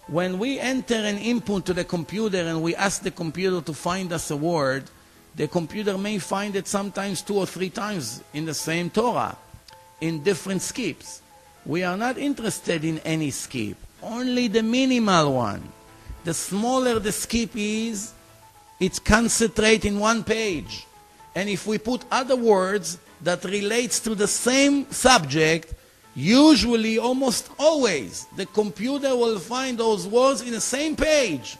When we enter an input to the computer and we ask the computer to find us a word, the computer may find it sometimes 2 or 3 times in the same Torah, in different skips. We are not interested in any skip, only the minimal one. The smaller the skip is, it's concentrated in one page. And if we put other words that relates to the same subject, usually, almost always, the computer will find those words in the same page.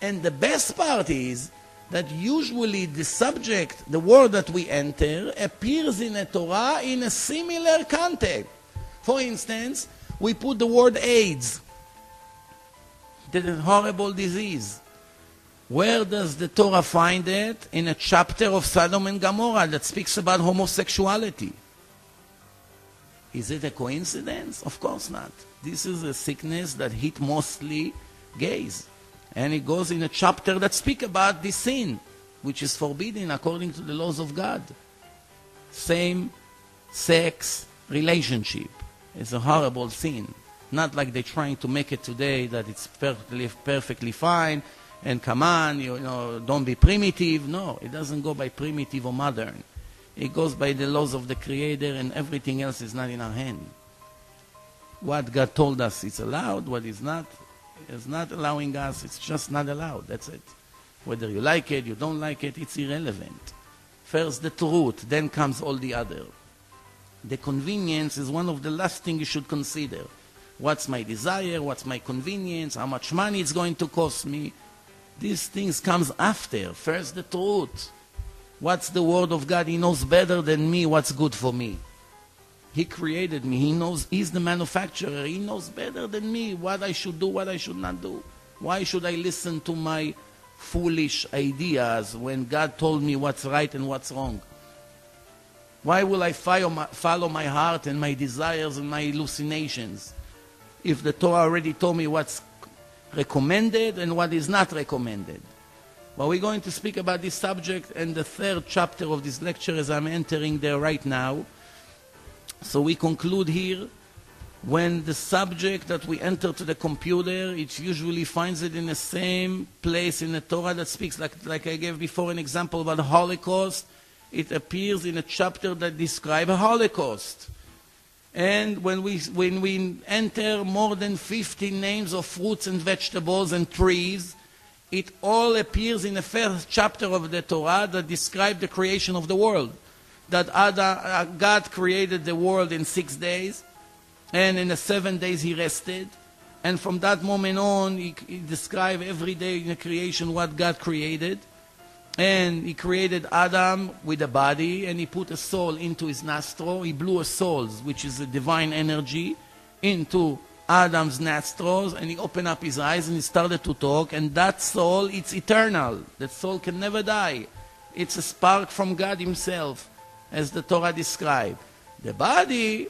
And the best part is that usually the subject, the word that we enter, appears in a Torah in a similar context. For instance, We put the word AIDS, the horrible disease. Where does the Torah find it? In a chapter of Sodom and Gomorrah that speaks about homosexuality. Is it a coincidence? Of course not. This is a sickness that hit mostly gays. And it goes in a chapter that speaks about this sin, which is forbidden according to the laws of God. Same-sex relationship is a horrible sin. Not like they're trying to make it today that it's perfectly fine, and come on, you know, don't be primitive. No, it doesn't go by primitive or modern. It goes by the laws of the Creator, and everything else is not in our hand. What God told us is allowed, what is not allowing us, it's just not allowed. That's it. Whether you like it, you don't like it, it's irrelevant. First the truth, then comes all the other. The convenience is one of the last things you should consider. What's my desire? What's my convenience? How much money it's going to cost me? These things comes after. First the truth. What's the word of God? He knows better than me what's good for me. He created me. He knows. He's the manufacturer. He knows better than me what I should do, what I should not do. Why should I listen to my foolish ideas when God told me what's right and what's wrong? Why will I follow my heart and my desires and my hallucinations if the Torah already told me what's recommended and what is not recommended? Well, we're going to speak about this subject in the third chapter of this lecture as I'm entering there right now. So we conclude here, when the subject that we enter to the computer, it usually finds it in the same place in the Torah that speaks, like I gave before an example about the Holocaust. It appears in a chapter that describes a Holocaust. And when we enter more than 50 names of fruits and vegetables and trees, it all appears in the first chapter of the Torah that describes the creation of the world. That God created the world in 6 days, and in the 7 days he rested. And from that moment on, he described every day in the creation what God created. And he created Adam with a body, and he put a soul into his nostril. He blew a soul, which is a divine energy, into Adam's nostrils, and he opened up his eyes and he started to talk. And that soul, it's eternal. That soul can never die. It's a spark from God himself, as the Torah described. The body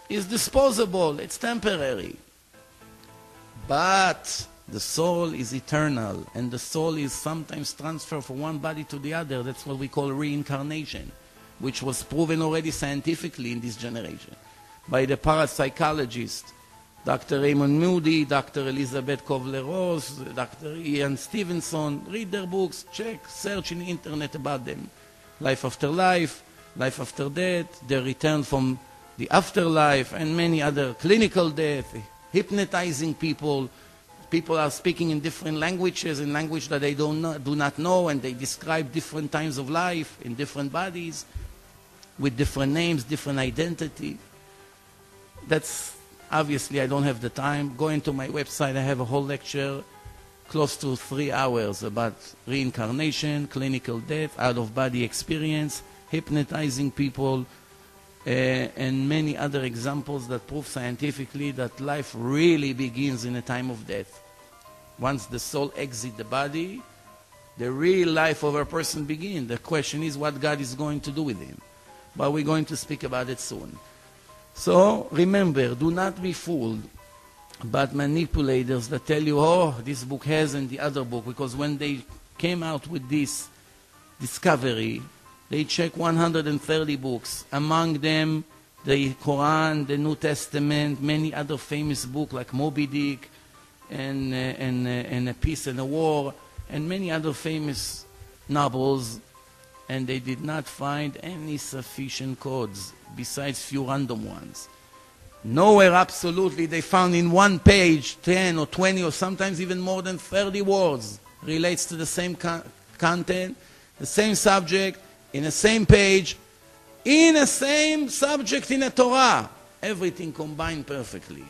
is disposable, it's temporary. But the soul is eternal, and the soul is sometimes transferred from one body to the other. That's what we call reincarnation, which was proven already scientifically in this generation by the parapsychologist Dr. Raymond Moody, Dr. Elizabeth Kovler-Ross, Dr. Ian Stevenson. Read their books, check, search in the internet about them. Life after life, life after death, the return from the afterlife, and many other, clinical death, hypnotizing people. People are speaking in different languages, in language that they do not know, and they describe different times of life in different bodies, with different names, different identity. That's, obviously I don't have the time. Go into my website, I have a whole lecture, close to 3 hours, about reincarnation, clinical death, out-of-body experience, hypnotizing people, and many other examples that prove scientifically that life really begins in a time of death. Once the soul exits the body, the real life of a person begins. The question is what God is going to do with him. But we're going to speak about it soon. So remember, do not be fooled by manipulators that tell you, oh, this book has and the other book, because when they came out with this discovery, they checked 130 books, among them the Quran, the New Testament, many other famous books like Moby Dick and A Peace and a War, and many other famous novels, and they did not find any sufficient codes besides few random ones. Nowhere absolutely they found in one page 10 or 20 or sometimes even more than 30 words relates to the same content, the same subject, in the same page, in the same subject in the Torah. Everything combined perfectly.